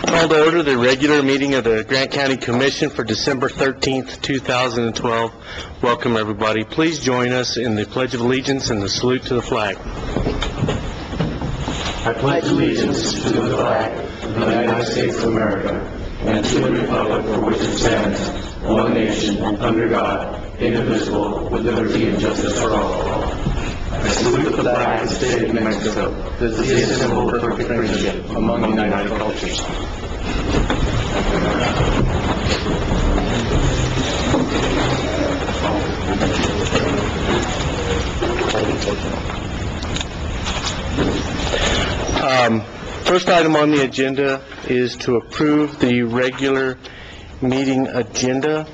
Call to order the regular meeting of the Grant County Commission for December 13th, 2012. Welcome, everybody. Please join us in the Pledge of Allegiance and the salute to the flag. I pledge allegiance to the flag of the United States of America and to the republic for which it stands, one nation, under God, indivisible, with liberty and justice for all. I salute the flag of the state of Mexico, that is the symbol of perfect friendship among united cultures. First item on the agenda is to approve the regular meeting agenda.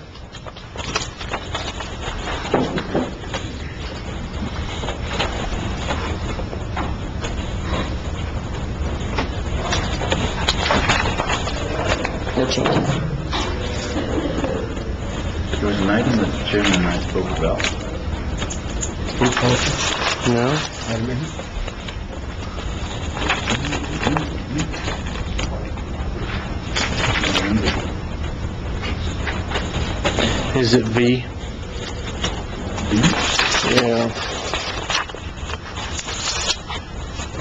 No changes. There was an item that the chairman and I spoke about. No? Is it V? Yeah.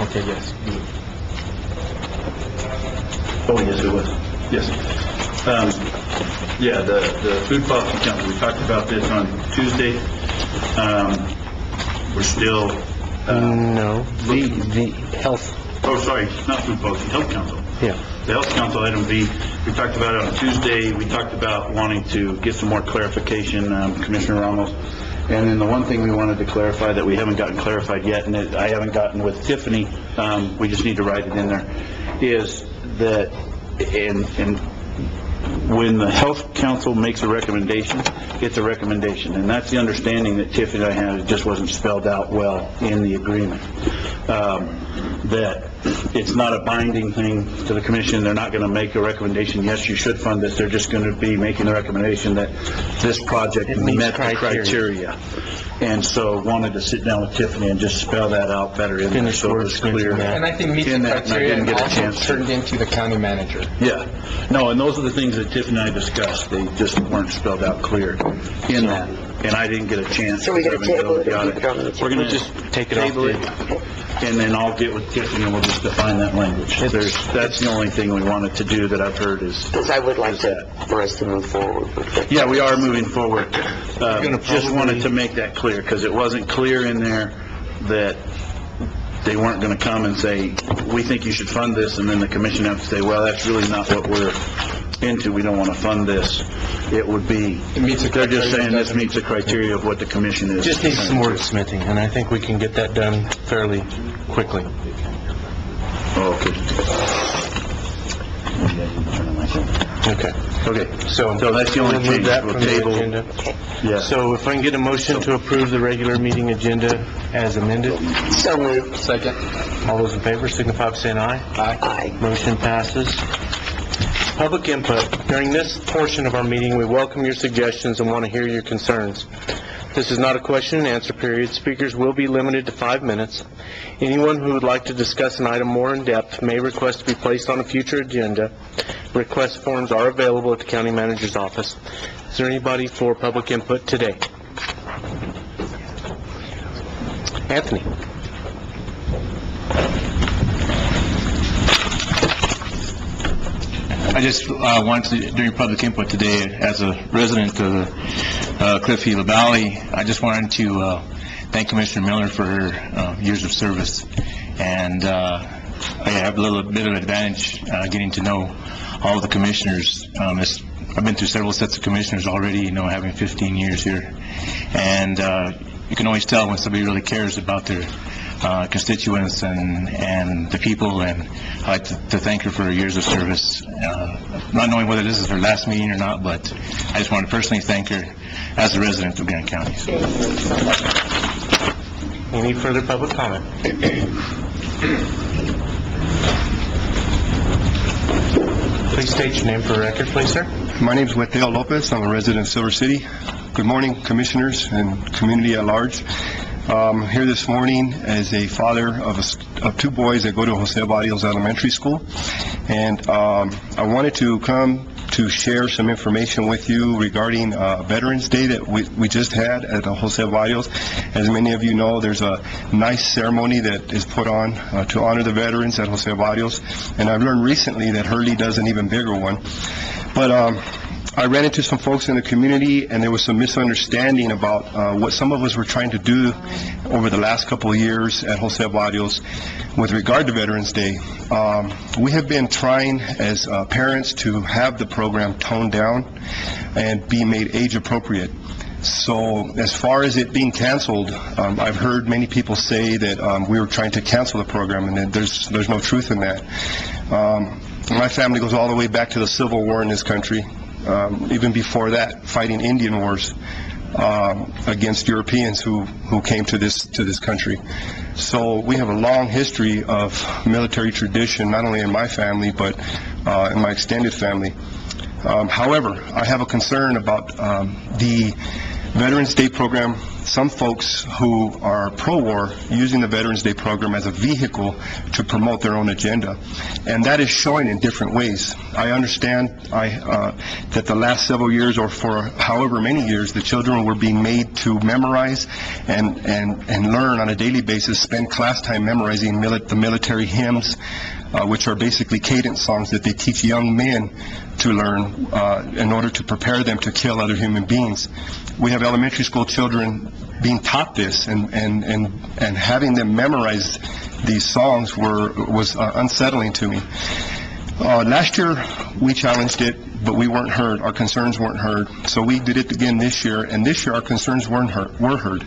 Okay, yes. Oh, yes, it was. Yes. Yeah, the food policy council, we talked about this on Tuesday. We're still... No. The health. Oh, sorry, not food policy, health council. Yeah. The health council, item V, we talked about it on Tuesday. We talked about wanting to get some more clarification, Commissioner Ramos. And then the one thing we wanted to clarify that we haven't gotten clarified yet, and I haven't gotten with Tiffany, we just need to write it in there, is that and when the health council makes a recommendation, it's a recommendation. And that's the understanding that Tiffany and I had. It just wasn't spelled out well in the agreement. That it's not a binding thing to the commission. They're not going to make a recommendation, yes, you should fund this. They're just going to be making the recommendation that this project met the criteria. And so wanted to sit down with Tiffany and just spell that out better in there so it was clear. And I think meets the criteria and also turned into the county manager. Yeah. No, and those are the things that Tiffany and I discussed. They just weren't spelled out clear in that. And I didn't get a chance. So we're going to table it and keep it on the We're going to just take it off it, and then I'll get with Tiffany and we'll just define that language. That's the only thing we wanted to do that I've heard is... Because I would like for us to move forward with it. Yeah, we are moving forward. Just wanted to make that clear, because it wasn't clear in there that they weren't going to come and say, we think you should fund this, and then the commission have to say, well, that's really not what we're into, we don't want to fund this. It would be, they're just saying this meets the criteria of what the commission is. Just needs some wordsmithing, and I think we can get that done fairly quickly. Okay. Okay, so that's the only change. We'll table. Yeah. So if I can get a motion to approve the regular meeting agenda as amended. So moved. Second. All those in favor signify by saying aye. Aye. Motion passes. Public input. During this portion of our meeting, we welcome your suggestions and want to hear your concerns. This is not a question and answer period. Speakers will be limited to 5 minutes. Anyone who would like to discuss an item more in depth may request to be placed on a future agenda. Request forms are available at the county manager's office. Is there anybody for public input today? Anthony. I just wanted to, during public input today, as a resident of Cliffview Valley, I just wanted to thank Commissioner Miller for her years of service. And I have a little bit of advantage getting to know all of the commissioners. I've been through several sets of commissioners already, having 15 years here. And you can always tell when somebody really cares about their constituents and the people, and I'd like to thank her for her years of service. Not knowing whether this is her last meeting or not, but I just want to personally thank her as a resident of Grant County. Any further public comment? Please state your name for the record, please, sir. My name is Weteo Lopez. I'm a resident of Silver City. Good morning, commissioners and community at large. Here this morning as a father of two boys that go to Jose Barrios Elementary School, and I wanted to come to share some information with you regarding Veterans Day that we just had at Jose Barrios. As many of you know, there's a nice ceremony that is put on to honor the veterans at Jose Barrios, and I've learned recently that Hurley does an even bigger one. But I ran into some folks in the community, and there was some misunderstanding about what some of us were trying to do over the last couple of years at Jose Barrios with regard to Veterans Day. We have been trying as parents to have the program toned down and be made age appropriate. So as far as it being canceled, I've heard many people say that we were trying to cancel the program, and that there's no truth in that. My family goes all the way back to the Civil War in this country. Even before that, fighting Indian wars against Europeans who came to this country. So we have a long history of military tradition, not only in my family, but in my extended family. However, I have a concern about the Veterans Day program. Some folks who are pro-war using the Veterans Day program as a vehicle to promote their own agenda, and that is showing in different ways. I understand that the last several years, or for however many years, the children were being made to memorize and learn on a daily basis, spend class time memorizing the military hymns, which are basically cadence songs that they teach young men to learn in order to prepare them to kill other human beings. We have elementary school children being taught this, and having them memorize these songs was unsettling to me. Last year we challenged it, but we weren't heard. Our concerns weren't heard. So we did it again this year, and this year our concerns were heard.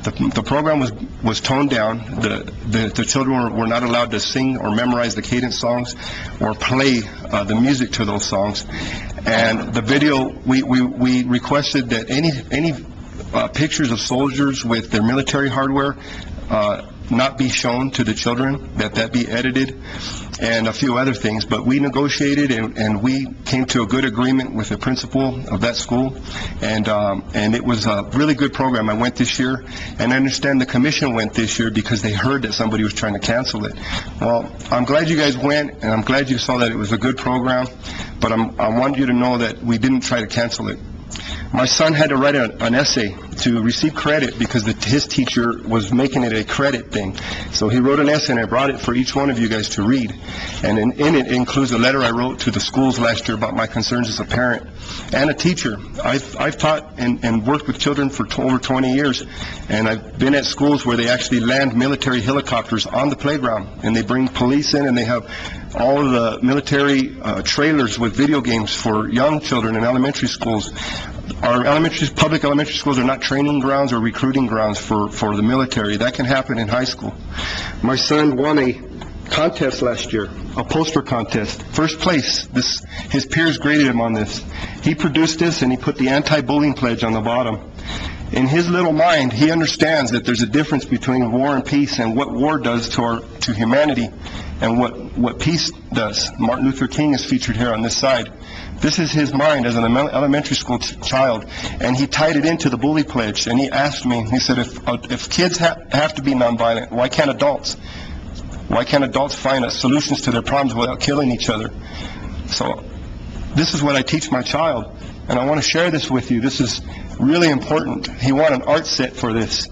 The program was toned down. The children were not allowed to sing or memorize the cadence songs or play the music to those songs. And the video, we requested that any pictures of soldiers with their military hardware not be shown to the children, that be edited, and a few other things. But we negotiated, and we came to a good agreement with the principal of that school, and it was a really good program. I went this year, and I understand the commission went this year because they heard that somebody was trying to cancel it. Well, I'm glad you guys went, and I'm glad you saw that it was a good program, but I want you to know that we didn't try to cancel it. My son had to write an essay to receive credit because his teacher was making it a credit thing. So he wrote an essay, and I brought it for each one of you guys to read. And in it includes a letter I wrote to the schools last year about my concerns as a parent and a teacher. I've taught and worked with children for over 20 years, and I've been at schools where they actually land military helicopters on the playground, and they bring police in, and they have all of the military trailers with video games for young children in elementary schools. Our public elementary schools are not training grounds or recruiting grounds for the military. That can happen in high school. My son won a contest last year, a poster contest. First place. His peers graded him on this. He produced this, and he put the anti-bullying pledge on the bottom. In his little mind, he understands that there's a difference between war and peace, and what war does to humanity, and what peace does. Martin Luther King is featured here on this side. This is his mind as an elementary school child, and he tied it into the bully pledge. And he asked me, he said, if kids have to be nonviolent, why can't adults? Why can't adults find solutions to their problems without killing each other? So this is what I teach my child, and I want to share this with you. This is really important. He won an art set for this.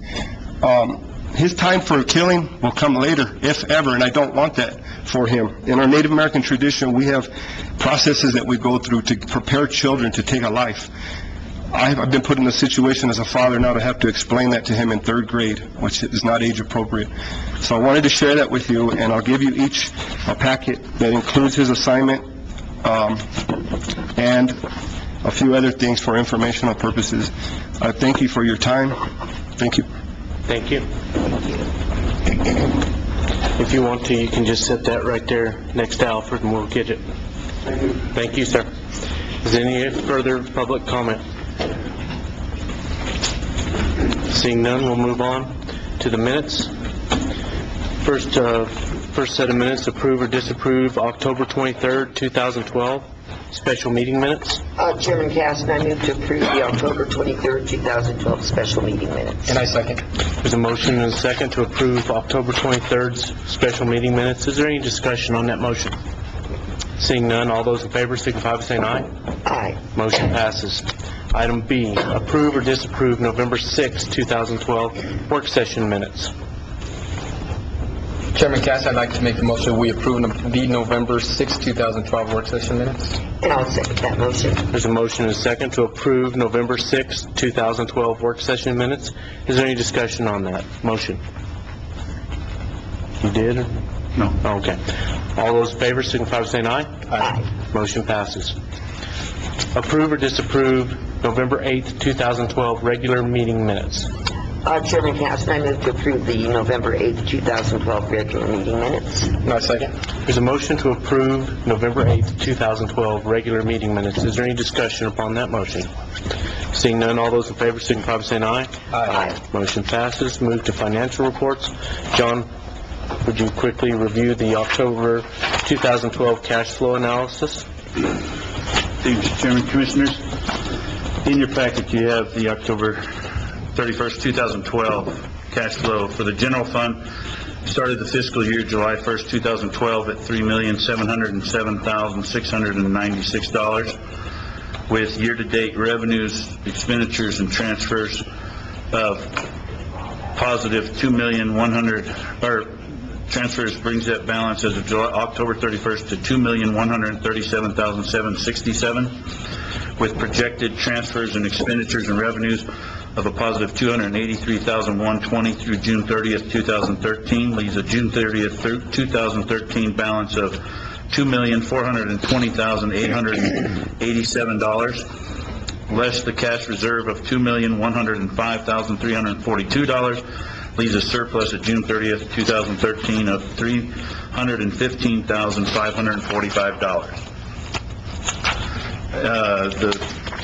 His time for killing will come later, if ever, and I don't want that for him. In our Native American tradition, we have processes that we go through to prepare children to take a life. I've been put in a situation as a father now to have to explain that to him in 3rd grade, which is not age appropriate. So I wanted to share that with you, and I'll give you each a packet that includes his assignment and a few other things for informational purposes. I thank you for your time. Thank you. Thank you. If you want to, you can just set that right there next to Alfred, and we'll get it. Thank you, sir. Is there any further public comment? Seeing none, we'll move on to the minutes. First set of minutes, approve or disapprove October 23rd, 2012. special meeting minutes. Chairman Caston, I move to approve the October 23rd, 2012 special meeting minutes. And I second. There's a motion and a second to approve October 23rd's special meeting minutes. Is there any discussion on that motion? Seeing none, all those in favor signify by saying aye. Aye. Motion passes. Item B, approve or disapprove November 6, 2012 work session minutes. Chairman Cass, I'd like to make the motion we approve the November 6, 2012 work session minutes. And I'll second that motion. There's a motion and a second to approve November 6, 2012 work session minutes. Is there any discussion on that motion? You did? Or? No. Okay. All those in favor signify by saying aye. Aye. Motion passes. Approve or disapprove November 8, 2012 regular meeting minutes. Chairman Caston, I move to approve the November 8th, 2012 regular meeting minutes. And I second. There's a motion to approve November 8, 2012 regular meeting minutes. Is there any discussion upon that motion? Seeing none, all those in favor signify by saying aye. Aye. Motion passes. Move to financial reports. John, would you quickly review the October 2012 cash flow analysis? Thank you, Mr. Chairman, Commissioners. In your packet, you have the October 31st, 2012 cash flow for the general fund. Started the fiscal year July 1st, 2012 at $3,707,696, with year-to-date revenues, expenditures, and transfers of positive transfers brings that balance as of October 31st to $2,137,767, with projected transfers and expenditures and revenues of a positive $283,120 through June 30th, 2013, leaves a June 30th, 2013 balance of $2,420,887, less the cash reserve of $2,105,342, leaves a surplus at June 30th, 2013 of $315,545.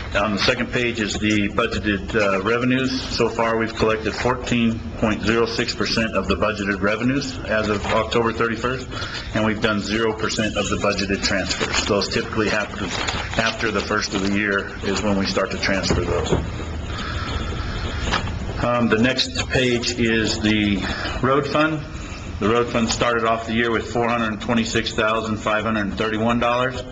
On the second page is the budgeted revenues. So far, we've collected 14.06% of the budgeted revenues as of October 31st, and we've done 0% of the budgeted transfers. Those typically happen after the first of the year is when we start to transfer those. The next page is the road fund. The road fund started off the year with $426,531.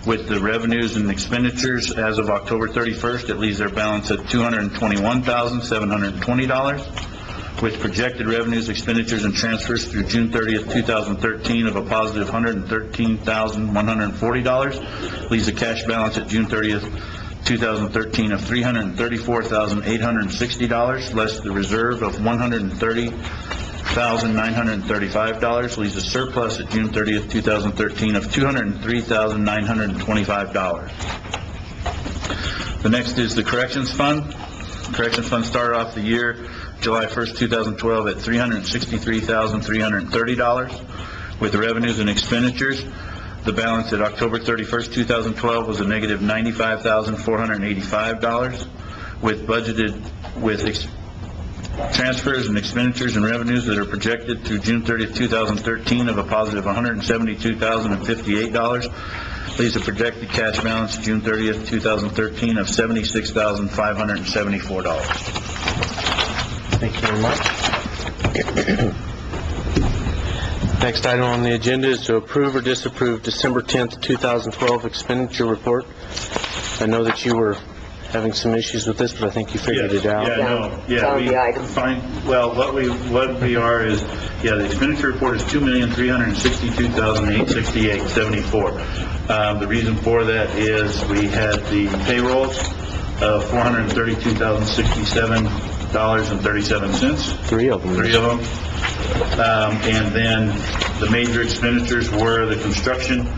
With the revenues and expenditures as of October 31st, it leaves their balance at $221,720. With projected revenues, expenditures, and transfers through June 30th, 2013 of a positive $113,140, leaves a cash balance at June 30th, 2013 of $334,860, less the reserve of $130,935, leaves a surplus at June 30th, 2013 of $203,925. The next is the corrections fund. The corrections fund started off the year July 1st, 2012 at $363,330. With the revenues and expenditures, the balance at October 31st, 2012 was a negative $95,485, with transfers and expenditures and revenues that are projected through June 30th, 2013 of a positive $172,058, leaves a projected cash balance June 30th, 2013 of $76,574. Thank you very much. Next item on the agenda is to approve or disapprove December 10th, 2012 expenditure report. I know that you were having some issues with this, but I think you figured it out. What we are is, the expenditure report is $2,362,868.74. The reason for that is we had the payrolls of $432,067.37. Three of them. And then the major expenditures were the construction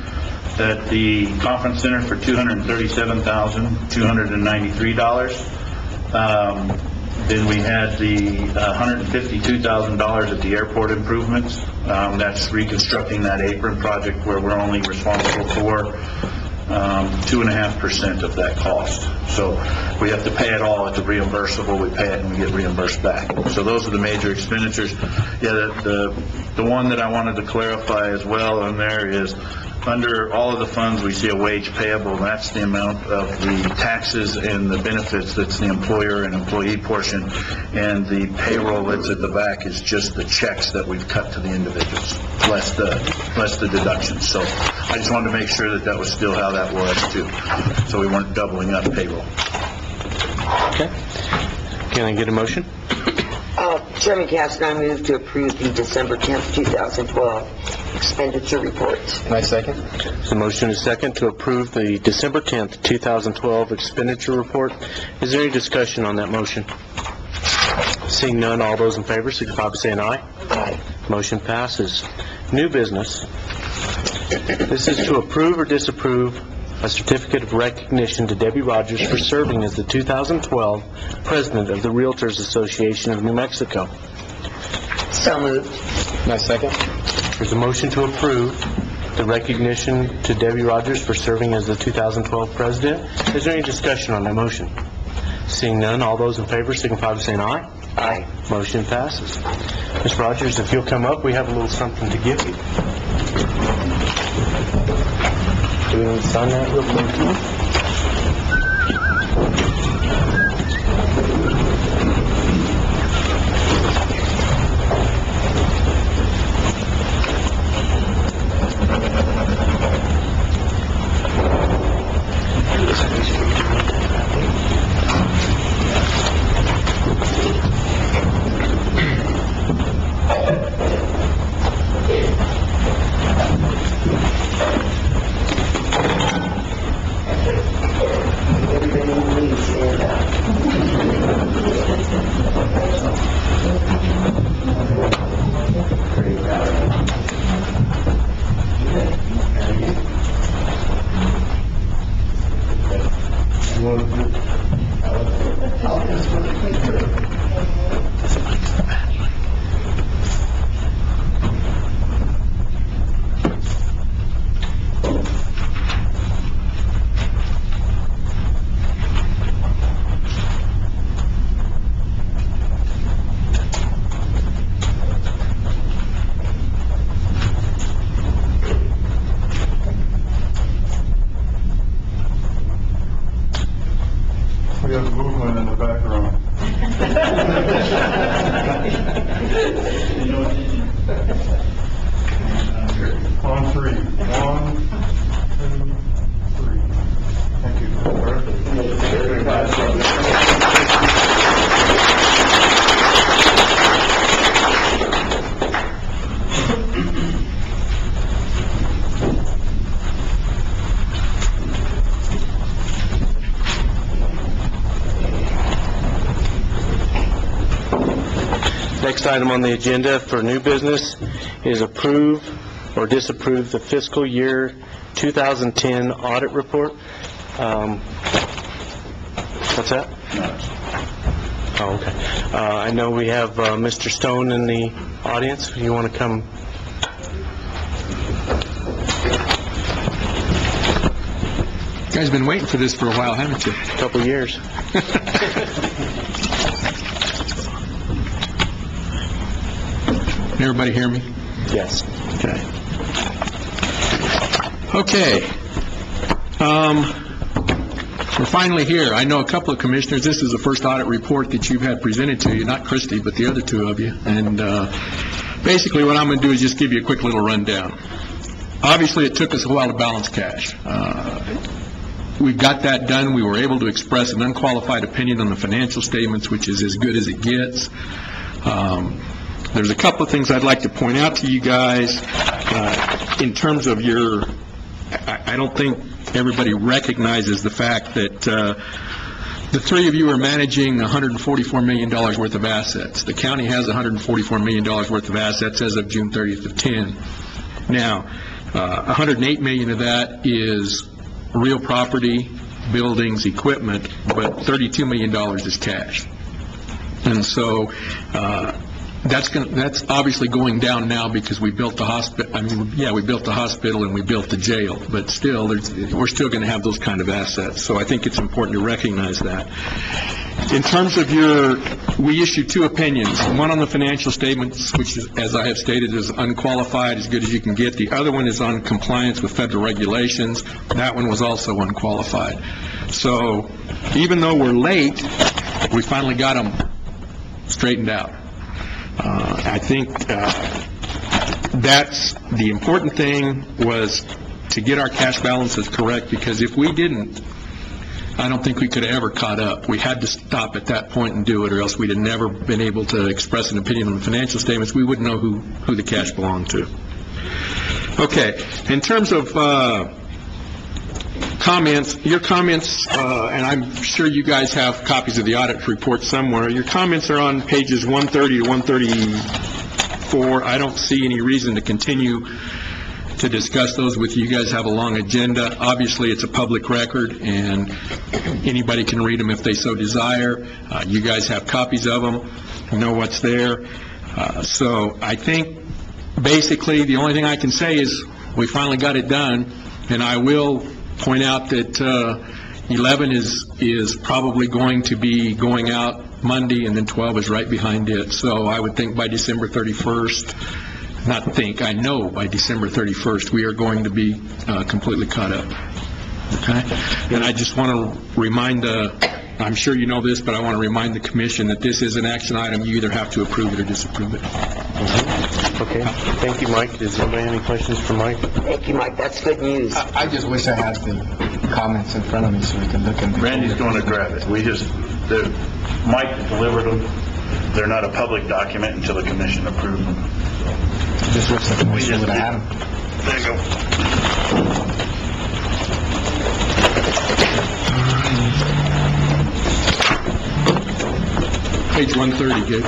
at the conference center for $237,293. Then we had the $152,000 at the airport improvements. That's reconstructing that apron project where we're only responsible for 2.5% of that cost. So we have to pay it all. It's reimbursable. We pay it and we get reimbursed back. So those are the major expenditures. The one that I wanted to clarify as well on there is under all of the funds, we see a wage payable. That's the amount of the taxes and the benefits. That's the employer and employee portion. And the payroll that's at the back is just the checks that we've cut to the individuals, less the deductions. So I just wanted to make sure that that was still how that was too. So we weren't doubling up payroll. Okay. Can I get a motion? Chairman Caston, I move to approve the December 10th, 2012 expenditure report. My second. The motion is second to approve the December 10th, 2012 expenditure report. Is there any discussion on that motion? Seeing none, all those in favor signify by saying aye. Aye. Motion passes. New business. This is to approve or disapprove a certificate of recognition to Debbie Rogers for serving as the 2012 President of the Realtors Association of New Mexico. So moved. My second. There's a motion to approve the recognition to Debbie Rogers for serving as the 2012 President. Is there any discussion on that motion? Seeing none, all those in favor signify by saying aye. Aye. Motion passes. Ms. Rogers, if you'll come up, we have a little something to give you. Do we need to sign that real quick? We have movement in the background. On three. 1, 2, 3. Thank Next item on the agenda for new business is approve or disapprove the fiscal year 2010 audit report. What's that? Oh, okay. I know we have Mr. Stone in the audience. You want to come? You guys been waiting for this for a while, haven't you? A couple years. Can everybody hear me? Yes. Okay. We're finally here. I know a couple of commissioners, this is the first audit report that you've had presented to you, not Christie, but the other two of you. And basically what I'm going to do is just give you a quick little rundown. Obviously, it took us a while to balance cash. We got that done. We were able to express an unqualified opinion on the financial statements, which is as good as it gets. There's a couple of things I'd like to point out to you guys in terms of your, I don't think everybody recognizes the fact that the three of you are managing $144 million worth of assets. The county has $144 million worth of assets as of June 30th of 10. Now, $108 million of that is real property, buildings, equipment, but $32 million is cash. And so that's obviously going down now because we built the hospital, we built the hospital and we built the jail, but still, we're still going to have those kind of assets. So I think it's important to recognize that. In terms of we issued two opinions, one on the financial statements, which is, as I have stated, is unqualified, as good as you can get. The other one is on compliance with federal regulations. That one was also unqualified. So even though we're late, we finally got them straightened out. I think that's the important thing, was to get our cash balances correct, because if we didn't, I don't think we could have ever caught up. We had to stop at that point and do it, or else we'd have never been able to express an opinion on the financial statements. We wouldn't know who the cash belonged to. Okay, in terms of comments, your comments, and I'm sure you guys have copies of the audit report somewhere. Your comments are on pages 130 to 134. I don't see any reason to continue to discuss those with you. You guys have a long agenda. Obviously, it's a public record, and anybody can read them if they so desire. You guys have copies of them, you know what's there. So I think, basically, the only thing I can say is we finally got it done, and I will point out that 11 is probably going to be going out Monday, and then 12 is right behind it. So I would think by December 31st, I know by December 31st, we are going to be completely caught up. Okay? And I just want to remind I'm sure you know this, but I want to remind the commission that this is an action item. You either have to approve it or disapprove it. Okay, thank you, Mike. Does anybody have any questions for Mike? Thank you, Mike, that's good news. I just wish I had the comments in front of me so we can look at them. Randy's going to grab it. Mike delivered them. They're not a public document until the commission approves them. Just wish the commission would have had them. There you go. Page 130, Gabe.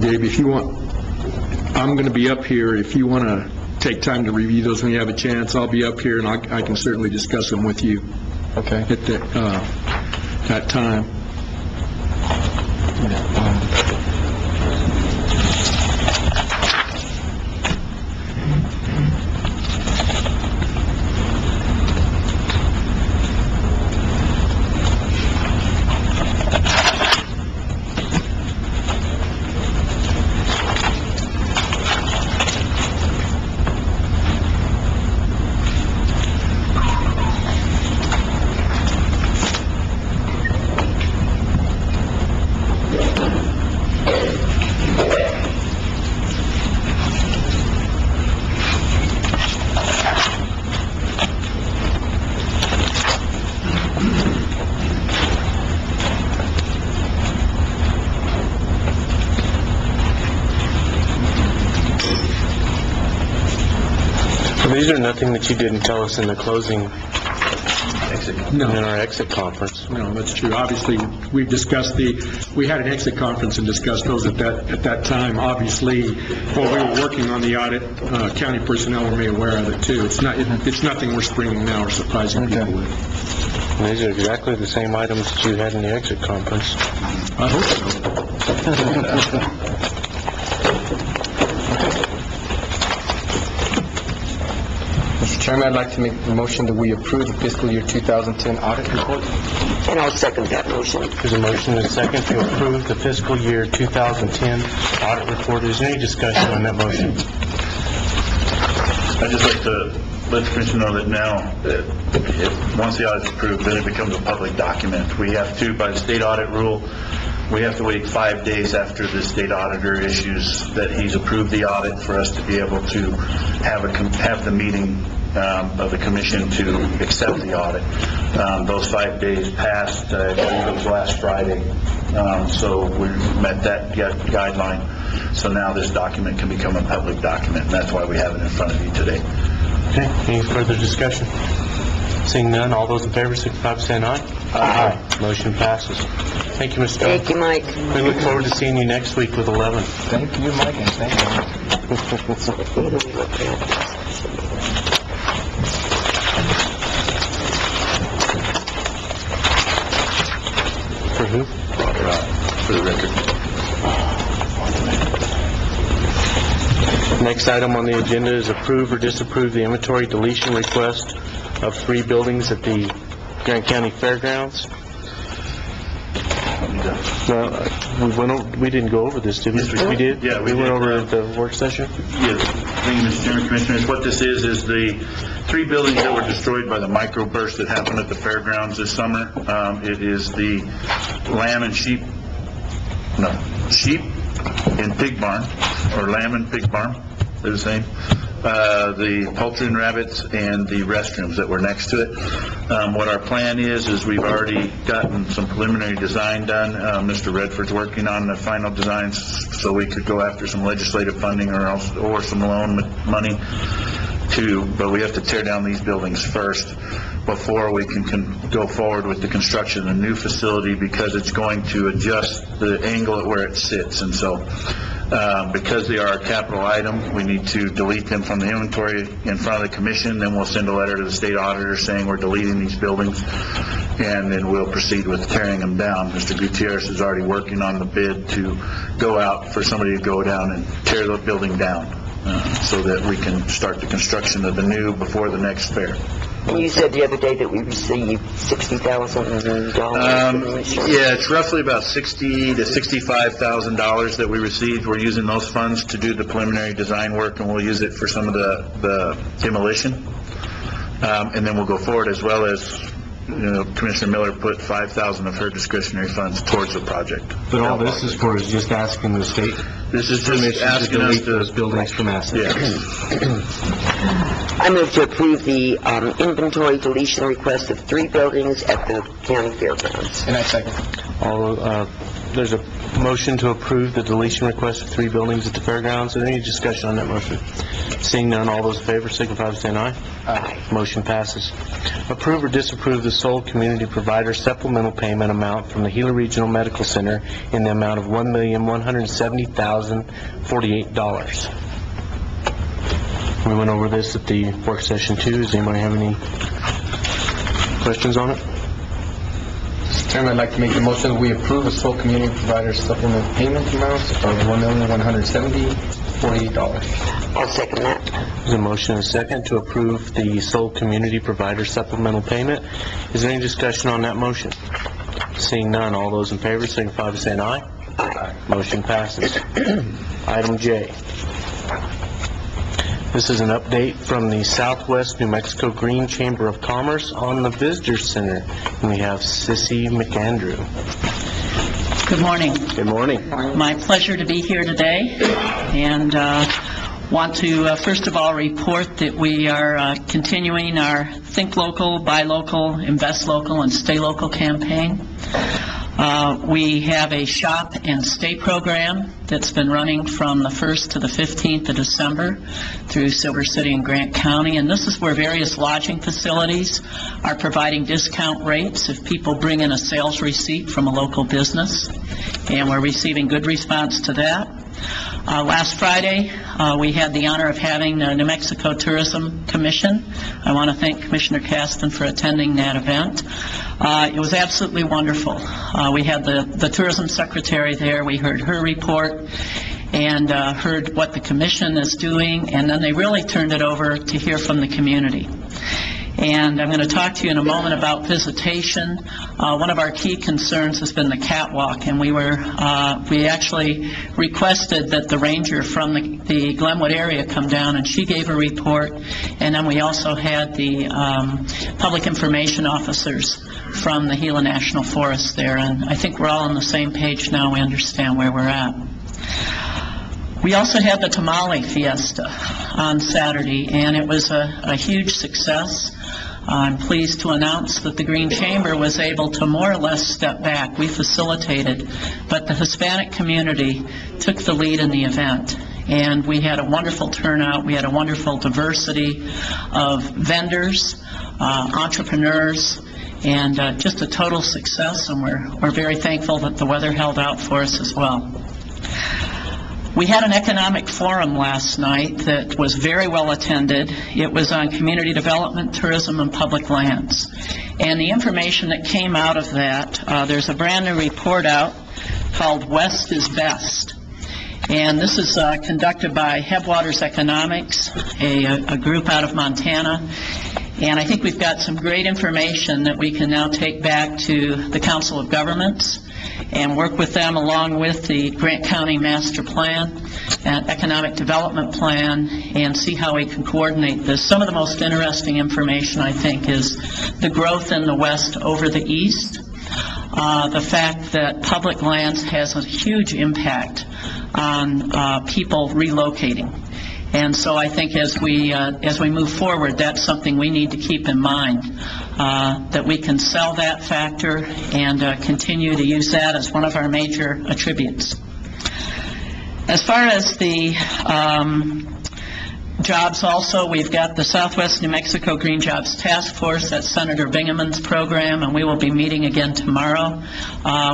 Gabe, if you want, I'm going to be up here. If you want to take time to review those when you have a chance, I'll be up here, and I can certainly discuss them with you. Okay. At that time. These are nothing that you didn't tell us in the closing, in our exit conference. No, that's true. Obviously, we had an exit conference and discussed those at that time. Obviously, while we were working on the audit, county personnel were made aware of it too. It's nothing we're springing now or surprising people with. And these are exactly the same items that you had in the exit conference. I hope so. Mr. Chairman, I'd like to make the motion that we approve the fiscal year 2010 audit report. And I'll second that motion. There's a motion and a second to approve the fiscal year 2010 audit report. Is there any discussion on that motion? I'd just like to let the commission know that now, once the audit is approved, then it becomes a public document. We have to, by the state audit rule, we have to wait 5 days after the state auditor issues that he's approved the audit for us to be able to have the meeting of the commission to accept the audit. Those 5 days passed, I believe it was last Friday, so we met that guideline. So now this document can become a public document, and that's why we have it in front of you today. Okay, any further discussion? Seeing none, all those in favor, signify by saying aye. Aye. Motion passes. Thank you, Mr. Thank you, Mike. We look forward to seeing you next week with 11. Thank you, Mike, and thank you. For who? For the record. Next item on the agenda is approve or disapprove the inventory deletion request of 3 buildings at the Grant County Fairgrounds. No, we didn't go over this, did we? Yes, we did. We did? Yeah, we went did. over at the work session? Yes, thank you, Mr. Chairman, Commissioners. What this is the 3 buildings that were destroyed by the microburst that happened at the fairgrounds this summer. It is the sheep and pig barn, or lamb and pig barn, they're the same. The poultry and rabbits and the restrooms that were next to it. What our plan is we've already gotten some preliminary design done. Mr. Redford's working on the final designs so we could go after some legislative funding or some loan money but we have to tear down these buildings first before we can go forward with the construction of the new facility, because it's going to adjust the angle at where it sits. And so because they are a capital item, we need to delete them from the inventory in front of the commission. Then we'll send a letter to the state auditor saying we're deleting these buildings, and then we'll proceed with tearing them down. Mr. Gutierrez is already working on the bid to go out for somebody to go down and tear the building down so that we can start the construction of the new before the next fair. And you said the other day that we received $60,000. Yeah, it's roughly about $60,000 to $65,000 that we received. We're using those funds to do the preliminary design work, and we'll use it for some of the demolition. And then we'll go forward, as well as, Commissioner Miller put $5,000 of her discretionary funds towards the project. But all this is for is just asking the state This is just permission to asking us delete those buildings from assets. Yes. I move to approve the inventory deletion request of 3 buildings at the county fairgrounds. And I second. There's a motion to approve the deletion request of 3 buildings at the fairgrounds. Is there any discussion on that motion? Seeing none, all those in favor signify by saying aye. Aye. Motion passes. Approve or disapprove the sole community provider supplemental payment amount from the Gila Regional Medical Center in the amount of $1,170,048. We went over this at the work session too. Does anybody have any questions on it? Mr. Chairman, I'd like to make the motion that we approve a sole community provider supplement payment amount of $1,170,048. I'll second that. There's a motion and a second to approve the sole community provider supplemental payment. Is there any discussion on that motion? Seeing none, all those in favor signify by saying aye. Aye. Motion passes. Item J. This is an update from the Southwest New Mexico Green Chamber of Commerce on the Visitor Center. And we have Sissy McAndrew. Good morning. Good morning. My pleasure to be here today, and want to first of all report that we are continuing our Think Local, Buy Local, Invest Local, and Stay Local campaign. We have a Shop and Stay program that's been running from the 1st to the 15th of December through Silver City and Grant County, and this is where various lodging facilities are providing discount rates if people bring in a sales receipt from a local business, and we're receiving good response to that. Last Friday, we had the honor of having the New Mexico Tourism Commission. I want to thank Commissioner Caston for attending that event. It was absolutely wonderful. We had the tourism secretary there. We heard her report and heard what the commission is doing, and then they really turned it over to hear from the community. And I'm going to talk to you in a moment about visitation. One of our key concerns has been the catwalk, and we actually requested that the ranger from the Glenwood area come down, and she gave a report. And then we also had the public information officers from the Gila National Forest there, and I think we're all on the same page now. We understand where we're at. We also had the Tamale Fiesta on Saturday, and it was a huge success. I'm pleased to announce that the Green Chamber was able to more or less step back. We facilitated, but the Hispanic community took the lead in the event. And we had a wonderful turnout. We had a wonderful diversity of vendors, entrepreneurs, and just a total success. And we're very thankful that the weather held out for us as well. We had an economic forum last night that was very well attended. It was on community development, tourism, and public lands. And the information that came out of that, there's a brand new report out called West is Best. And this is conducted by Headwaters Economics, a group out of Montana. And I think we've got some great information that we can now take back to the Council of Governments and work with them along with the Grant County Master Plan and Economic Development Plan and see how we can coordinate this. Some of the most interesting information, I think, is the growth in the West over the East, the fact that public lands has a huge impact on people relocating. And so I think as we move forward, that's something we need to keep in mind, that we can sell that factor and continue to use that as one of our major attributes. As far as the jobs also, we've got the Southwest New Mexico Green Jobs Task Force. That's Senator Bingaman's program, and we will be meeting again tomorrow.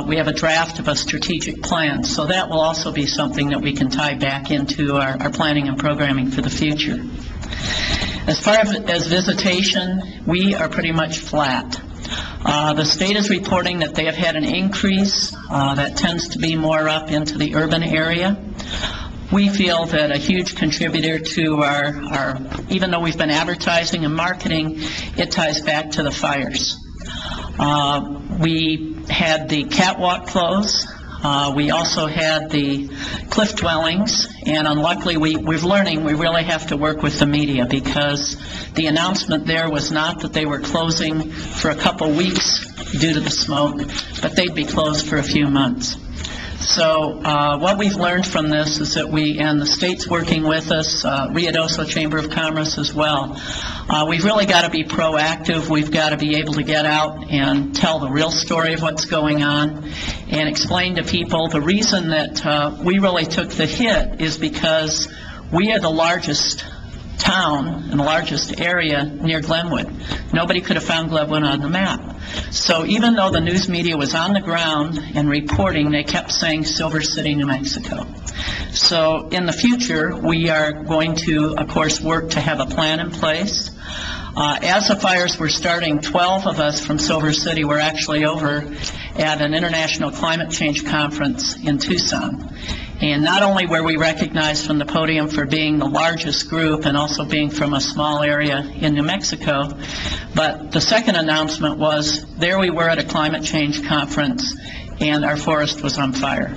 We have a draft of a strategic plan, so that will also be something that we can tie back into our planning and programming for the future. As far as visitation, we are pretty much flat. The state is reporting that they have had an increase that tends to be more up into the urban area. We feel that a huge contributor to our, even though we've been advertising and marketing, it ties back to the fires. We had the catwalk close. We also had the cliff dwellings, and unluckily we're learning we really have to work with the media, because the announcement there was not that they were closing for a couple weeks due to the smoke, but they'd be closed for a few months. So what we've learned from this is that and the state's working with us, Ruidoso Chamber of Commerce as well, we've really got to be proactive. We've got to be able to get out and tell the real story of what's going on and explain to people the reason that we really took the hit is because we are the largest town in the largest area near Glenwood. Nobody could have found Glenwood on the map. So even though the news media was on the ground and reporting, they kept saying Silver City, New Mexico. So in the future, we are going to, of course, work to have a plan in place. As the fires were starting, 12 of us from Silver City were actually over at an international climate change conference in Tucson. And not only were we recognized from the podium for being the largest group and also being from a small area in New Mexico, but the second announcement was there we were at a climate change conference and our forest was on fire.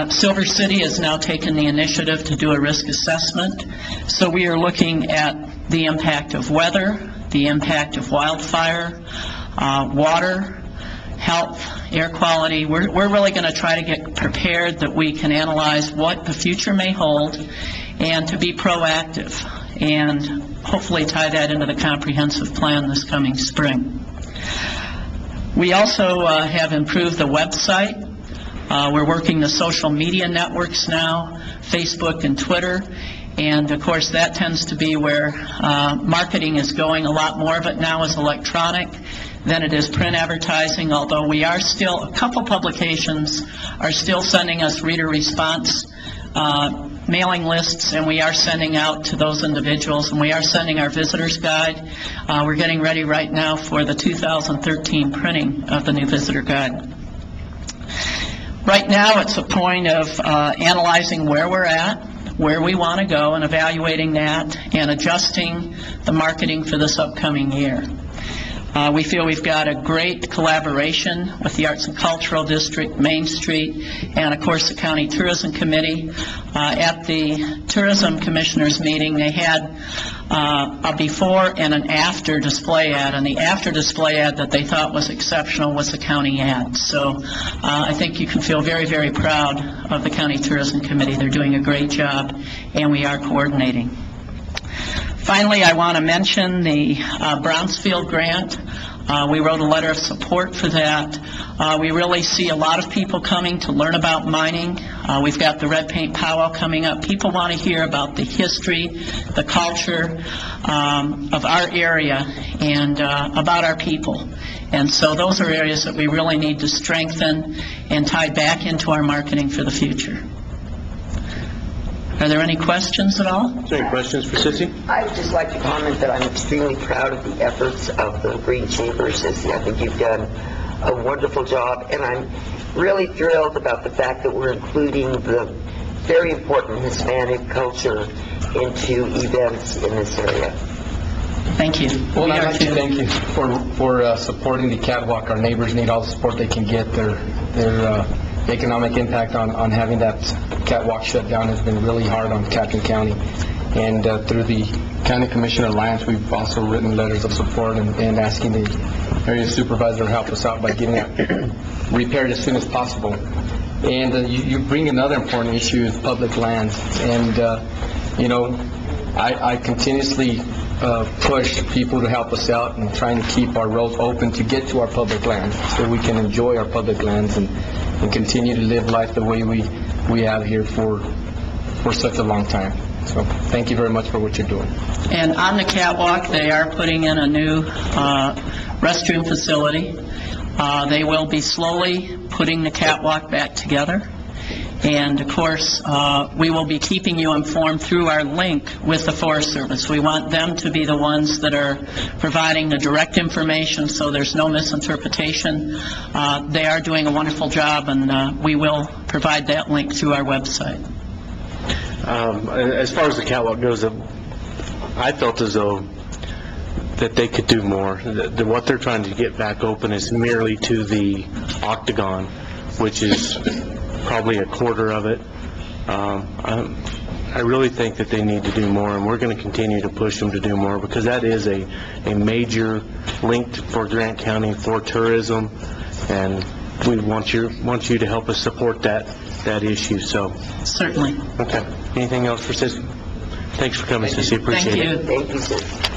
Silver City has now taken the initiative to do a risk assessment. So we are looking at the impact of weather, the impact of wildfire, water, health, air quality. We're really going to try to get prepared that we can analyze what the future may hold and to be proactive and hopefully tie that into the comprehensive plan this coming spring. We also have improved the website. We're working the social media networks now, Facebook and Twitter. And of course that tends to be where marketing is going. A lot more of it now is electronic than it is print advertising, although we are still, a couple publications are still sending us reader response mailing lists, and we are sending out to those individuals, and we are sending our visitor's guide. We're getting ready right now for the 2013 printing of the new visitor guide. Right now it's a point of analyzing where we're at, where we want to go, and evaluating that and adjusting the marketing for this upcoming year. We feel we've got a great collaboration with the Arts and Cultural District, Main Street, and of course the County Tourism Committee. At the Tourism Commissioners meeting, they had a before and an after display ad, and the after display ad that they thought was exceptional was the county ad. So I think you can feel very, very proud of the County Tourism Committee. They're doing a great job, and we are coordinating. Finally, I want to mention the Brownsfield grant. We wrote a letter of support for that. We really see a lot of people coming to learn about mining. We've got the Red Paint Powwow coming up. People want to hear about the history, the culture of our area, and about our people. And so those are areas that we really need to strengthen and tie back into our marketing for the future. Are there any questions at all? Is there any questions for Sissy? I would just like to comment that I'm extremely proud of the efforts of the Green Chamber, Sissy. I think you've done a wonderful job, and I'm really thrilled about the fact that we're including the very important Hispanic culture into events in this area. Thank you. Well, We I'd are like to too. thank you for supporting the catwalk. Our neighbors need all the support they can get. Their economic impact on having that catwalk shut down has been really hard on Catron County. And through the County Commissioner Alliance, we've also written letters of support and asking the area supervisor to help us out by getting it repaired as soon as possible. And you bring another important issue of public lands. And, I continuously push people to help us out and trying to keep our roads open to get to our public lands so we can enjoy our public lands and continue to live life the way we have here for such a long time. So thank you very much for what you're doing. And on the catwalk, they are putting in a new restroom facility. They will be slowly putting the catwalk back together. And, of course, we will be keeping you informed through our link with the Forest Service. We want them to be the ones that are providing the direct information so there's no misinterpretation. They are doing a wonderful job, and we will provide that link through our website. As far as the catwalk goes, I felt as though that they could do more. What they're trying to get back open is merely to the octagon, which is probably a quarter of it. I really think that they need to do more, and we're going to continue to push them to do more because that is a major link for Grant County for tourism, and we want you to help us support that issue. So Certainly. okay. Anything else for Sissy? Thanks for coming, Sissy. Appreciate it. Thank you. Thank you, Sissy.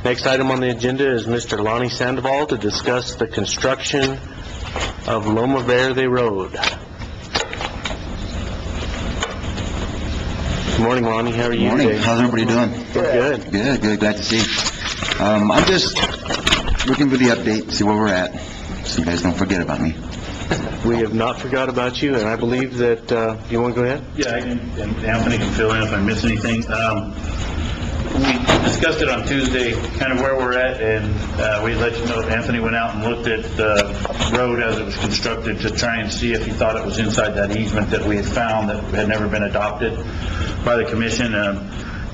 Next item on the agenda is Mr. Lonnie Sandoval to discuss the construction of Loma Verde Road. Good morning, Lonnie. How are you Morning. today? How's everybody doing? We're good. Good. Glad to see you. I'm just looking for the update, see where we're at, so you guys don't forget about me. We have not forgot about you, and I believe that, you want to go ahead? Yeah, and Anthony can fill in if I miss anything. We discussed it on Tuesday, kind of where we're at, and we let you know Anthony went out and looked at the road as it was constructed to try and see if he thought it was inside that easement that we had found that had never been adopted by the commission.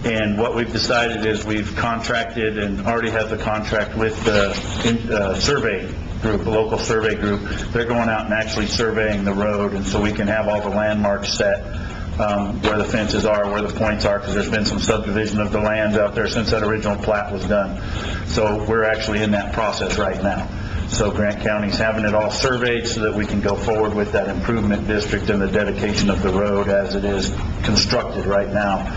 And what we've decided is we've contracted and already have the contract with the survey group, a local survey group. They're going out and actually surveying the road, and so we can have all the landmarks set, where the fences are, where the points are, because there's been some subdivision of the lands out there since that original plat was done. So we're actually in that process right now. So Grant County's having it all surveyed so that we can go forward with that improvement district and the dedication of the road as it is constructed right now.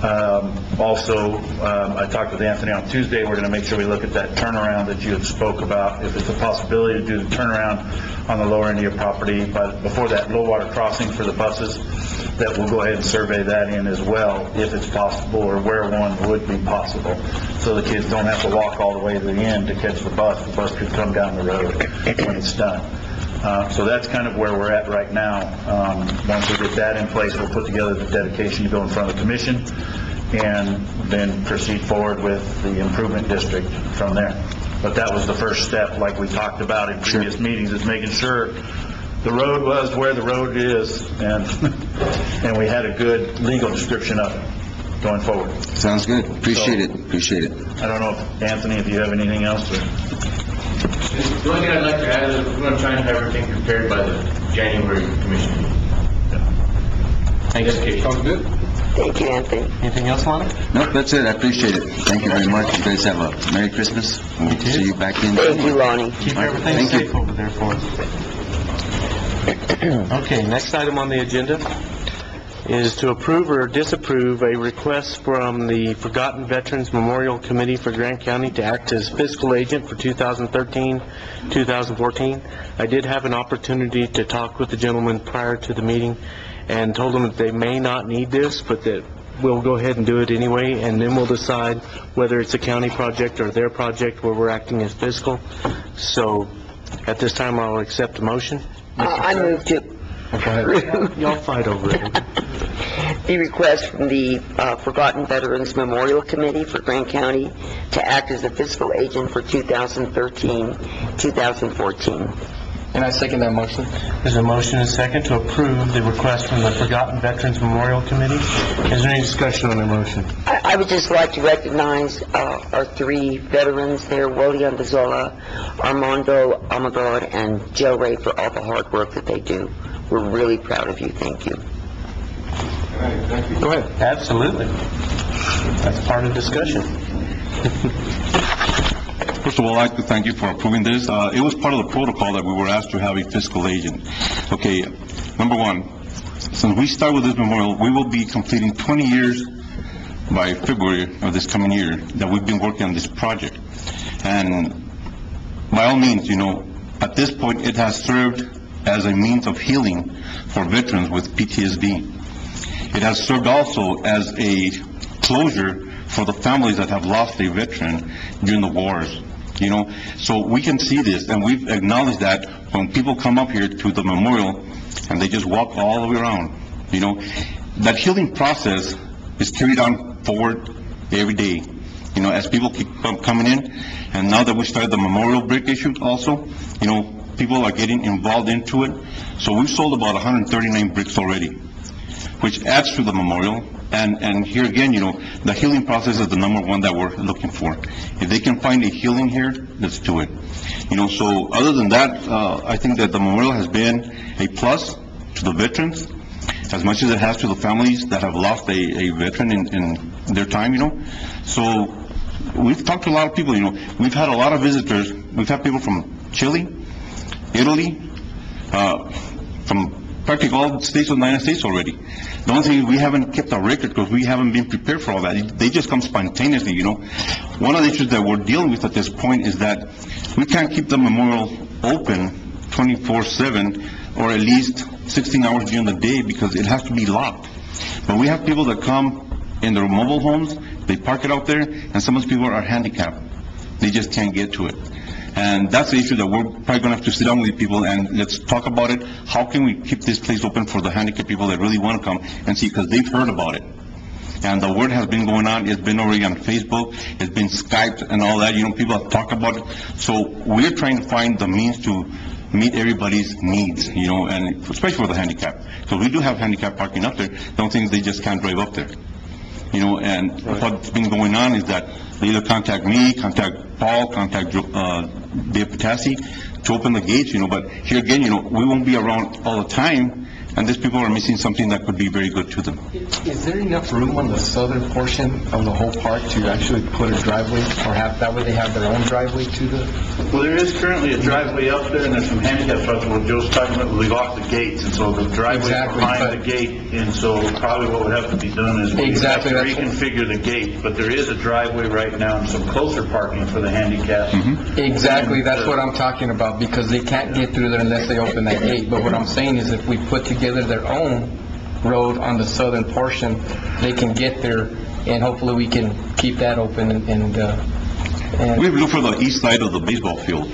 I talked with Anthony on Tuesday. We're going to make sure we look at that turnaround that you had spoke about. If it's a possibility to do the turnaround on the lower end of your property, but before that low water crossing for the buses, that we'll go ahead and survey that in as well, if it's possible, or where one would be possible, so the kids don't have to walk all the way to the end to catch the bus. The bus could come down the road when it's done. So that's kind of where we're at right now. Once we get that in place, we'll put together the dedication to go in front of the commission and then proceed forward with the improvement district from there. But that was the first step, like we talked about in previous meetings, is making sure the road was where the road is, and we had a good legal description of it. going forward. Sounds good. Appreciate it. I don't know if, Anthony, if you have anything else to... The only thing I'd like to add is we're going to try and have everything prepared by the January commission meeting. Thanks, Kate. Sounds good. Thank you, Anthony. Anything else, Lonnie? Nope, that's it. I appreciate it. Thank you very much. You guys have a Merry Christmas. We'll see you back in. Thank you, Lonnie. Keep All right, everything thank you. safe over there for us. Okay, next item on the agenda is to approve or disapprove a request from the Forgotten Veterans Memorial Committee for Grant County to act as fiscal agent for 2013-2014. I did have an opportunity to talk with the gentleman prior to the meeting and told them that they may not need this, but that we'll go ahead and do it anyway, and then we'll decide whether it's a county project or their project where we're acting as fiscal. So at this time, I'll accept a motion. I move to approve Y'all fight over it. the request from the Forgotten Veterans Memorial Committee for Grant County to act as the fiscal agent for 2013-2014. And I second that motion. There's a motion and a second to approve the request from the Forgotten Veterans Memorial Committee. Is there any discussion on the motion? I would just like to recognize our three veterans there, Wally Andazola, Armando Amador, and Joe Ray, for all the hard work that they do. We're really proud of you. Thank you. Go ahead. Absolutely. That's part of the discussion. First of all, I'd like to thank you for approving this. It was part of the protocol that we were asked to have a fiscal agent. Okay, number one, since we start with this memorial, we will be completing 20 years by February of this coming year that we've been working on this project. And by all means, at this point, it has served as a means of healing for veterans with PTSD. It has served also as a closure for the families that have lost a veteran during the wars. So we can see this, and we've acknowledged that when people come up here to the memorial and they just walk all the way around, that healing process is carried on forward every day, as people keep coming in. And now that we started the memorial brick issue also, people are getting involved into it. So we've sold about 139 bricks already, which adds to the memorial. And here again, the healing process is the number one that we're looking for. If they can find a healing here, let's do it. So other than that, I think that the memorial has been a plus to the veterans, as much as it has to the families that have lost a veteran in their time, So we've talked to a lot of people, we've had a lot of visitors. We've had people from Chile, Italy, from practically all the states of the United States already. The only thing is we haven't kept a record because we haven't been prepared for all that. They just come spontaneously, One of the issues that we're dealing with at this point is that we can't keep the memorial open 24/7 or at least 16 hours during the day because it has to be locked. But we have people that come in their mobile homes, they park it out there, and some of those people are handicapped. They just can't get to it. And that's the issue that we're probably going to have to sit down with people and let's talk about it. How can we keep this place open for the handicapped people that really want to come and see, because they've heard about it. And the word has been going on. It's been already on Facebook. It's been Skyped and all that. People have talked about it. So we're trying to find the means to meet everybody's needs, and especially for the handicapped. So we do have handicap parking up there. The only thing is they just can't drive up there. And what's been going on is that they either contact me, contact Paul, contact Dave Patassi to open the gates, but here again, we won't be around all the time, and these people are missing something that could be very good to them. Is there enough room on the southern portion of the whole park to actually put a driveway, or have, that way they have their own driveway to the... Well, there is currently a driveway up there, and there's some handicap spots where Joe's talking about, we lock the gates, and so the driveway behind the gate, and so probably what would have to be done is we have to reconfigure the gate, but there is a driveway right now and some closer parking for the handicapped. Exactly, that's what I'm talking about, because they can't get through there unless they open that gate. But what I'm saying is if we put together their own road on the southern portion, they can get there, and hopefully we can keep that open and We've looked for the east side of the baseball field,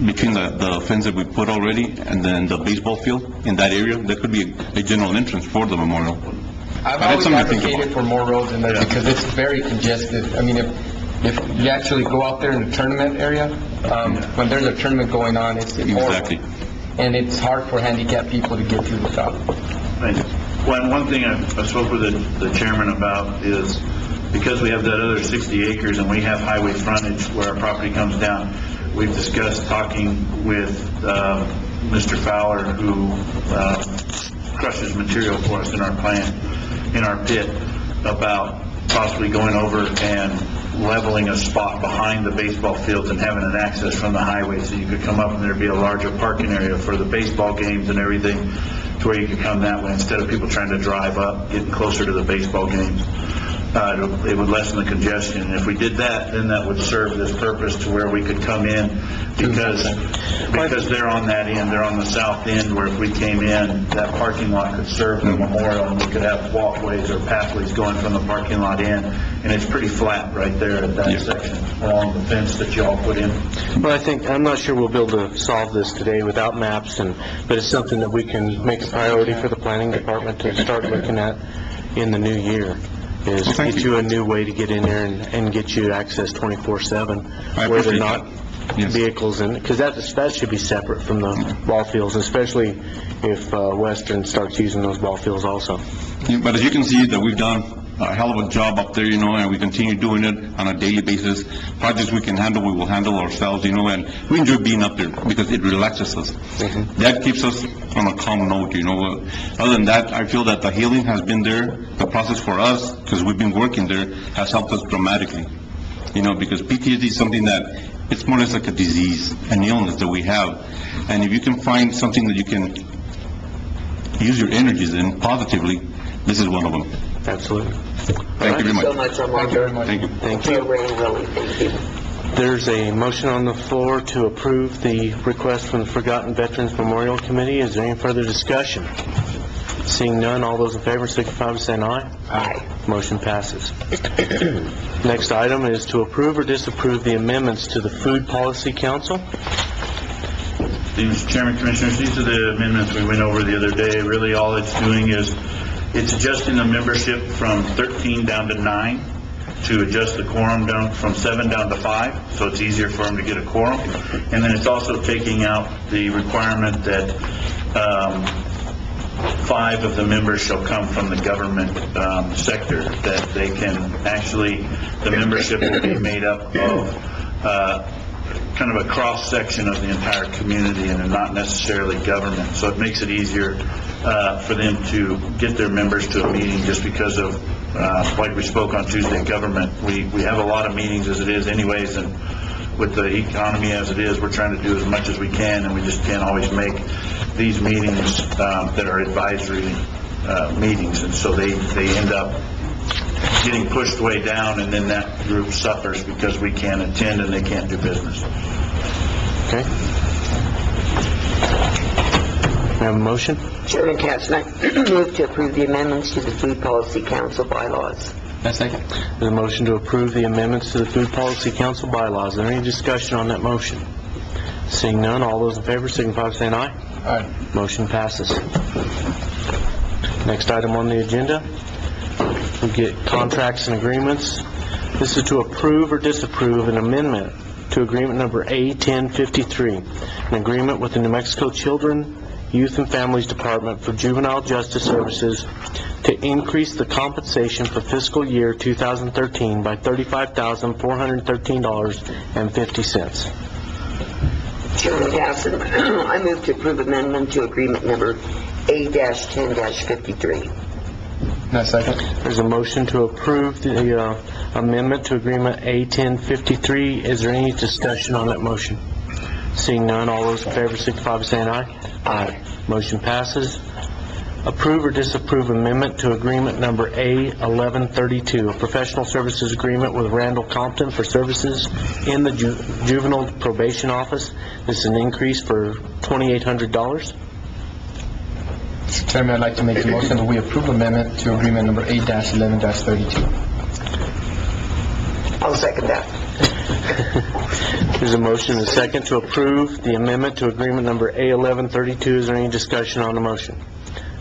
between the fence that we put already and then the baseball field, in that area, there could be a general entrance for the memorial. I've always advocated for more roads in there because it's very congested. I mean, if you actually go out there in the tournament area, when there's a tournament going on, it's horrible. Exactly. And it's hard for handicapped people to get through the top. Thank you. Well, and one thing I spoke with the chairman about is, because we have that other 60 acres and we have highway frontage where our property comes down, we've discussed talking with Mr. Fowler, who crushes material for us in our plant, in our pit, about possibly going over and leveling a spot behind the baseball fields and having an access from the highway, so you could come up and there'd be a larger parking area for the baseball games and everything, to where you could come that way instead of people trying to drive up, getting closer to the baseball games. It would lessen the congestion. And if we did that, then that would serve this purpose to where we could come in, because they're on that end, they're on the south end, where if we came in, that parking lot could serve the memorial, and we could have walkways or pathways going from the parking lot in, and it's pretty flat right there at that section along the fence that you all put in. Well, I'm not sure we'll be able to solve this today without maps, but it's something that we can make a priority for the planning department to start looking at in the new year. Is get you a new way to get in there and get you access 24/7, where they're not vehicles in, because that should be separate from the ball fields, especially if Western starts using those ball fields also. Yeah, but as you can see, that we've done a hell of a job up there, and we continue doing it on a daily basis. Projects we can handle, we will handle ourselves, and we enjoy being up there because it relaxes us. That keeps us on a calm note, Other than that, I feel that the healing has been there. The process for us, because we've been working there, has helped us dramatically. Because PTSD is something that it's more or less like a disease, an illness that we have. And if you can find something that you can use your energies in positively, this is one of them. Absolutely. Thank you very much. So much, Armando. Thank you. Thank you. Ray, really, thank you. There's a motion on the floor to approve the request from the Forgotten Veterans Memorial Committee. Is there any further discussion? Seeing none, all those in favor signify by saying aye. Aye. Motion passes. Next item is to approve or disapprove the amendments to the Food Policy Council. Mr. Chairman, Commissioners, these are the amendments we went over the other day. Really, all it's doing is it's adjusting the membership from 13 down to 9, to adjust the quorum down from 7 down to 5, so it's easier for them to get a quorum. And then it's also taking out the requirement that 5 of the members shall come from the government sector, that they can actually, the membership will be made up of kind of a cross-section of the entire community and not necessarily government. So it makes it easier for them to get their members to a meeting, just because of, like we spoke on Tuesday, government. We have a lot of meetings as it is anyways, and with the economy as it is, we're trying to do as much as we can, and we just can't always make these meetings that are advisory meetings, and so they end up getting pushed way down, and then that group suffers because we can't attend and they can't do business. Okay. We have a motion? Chairman Katz, I move to approve the amendments to the Food Policy Council bylaws. Second. There's a motion to approve the amendments to the Food Policy Council bylaws. Is there any discussion on that motion? Seeing none, all those in favor signify by saying aye. Aye. Motion passes. Next item on the agenda, we get contracts and agreements. This is to approve or disapprove an amendment to agreement number A1053, an agreement with the New Mexico Children, Youth and Families Department for Juvenile Justice Services to increase the compensation for fiscal year 2013 by $35,413.50. Chairman Gasson, I move to approve amendment to agreement number A-10-53. Second. There's a motion to approve the amendment to agreement A1053. Is there any discussion on that motion? Seeing none, all those in favor signify by saying aye. Aye. Motion passes. Approve or disapprove amendment to agreement number A1132, a professional services agreement with Randall Compton for services in the juvenile probation office. This is an increase for $2,800. Mr. Chairman, I'd like to make a motion that we approve amendment to agreement number A-11-32. I'll second that. There's a motion and a second to approve the amendment to agreement number A1132. Is there any discussion on the motion?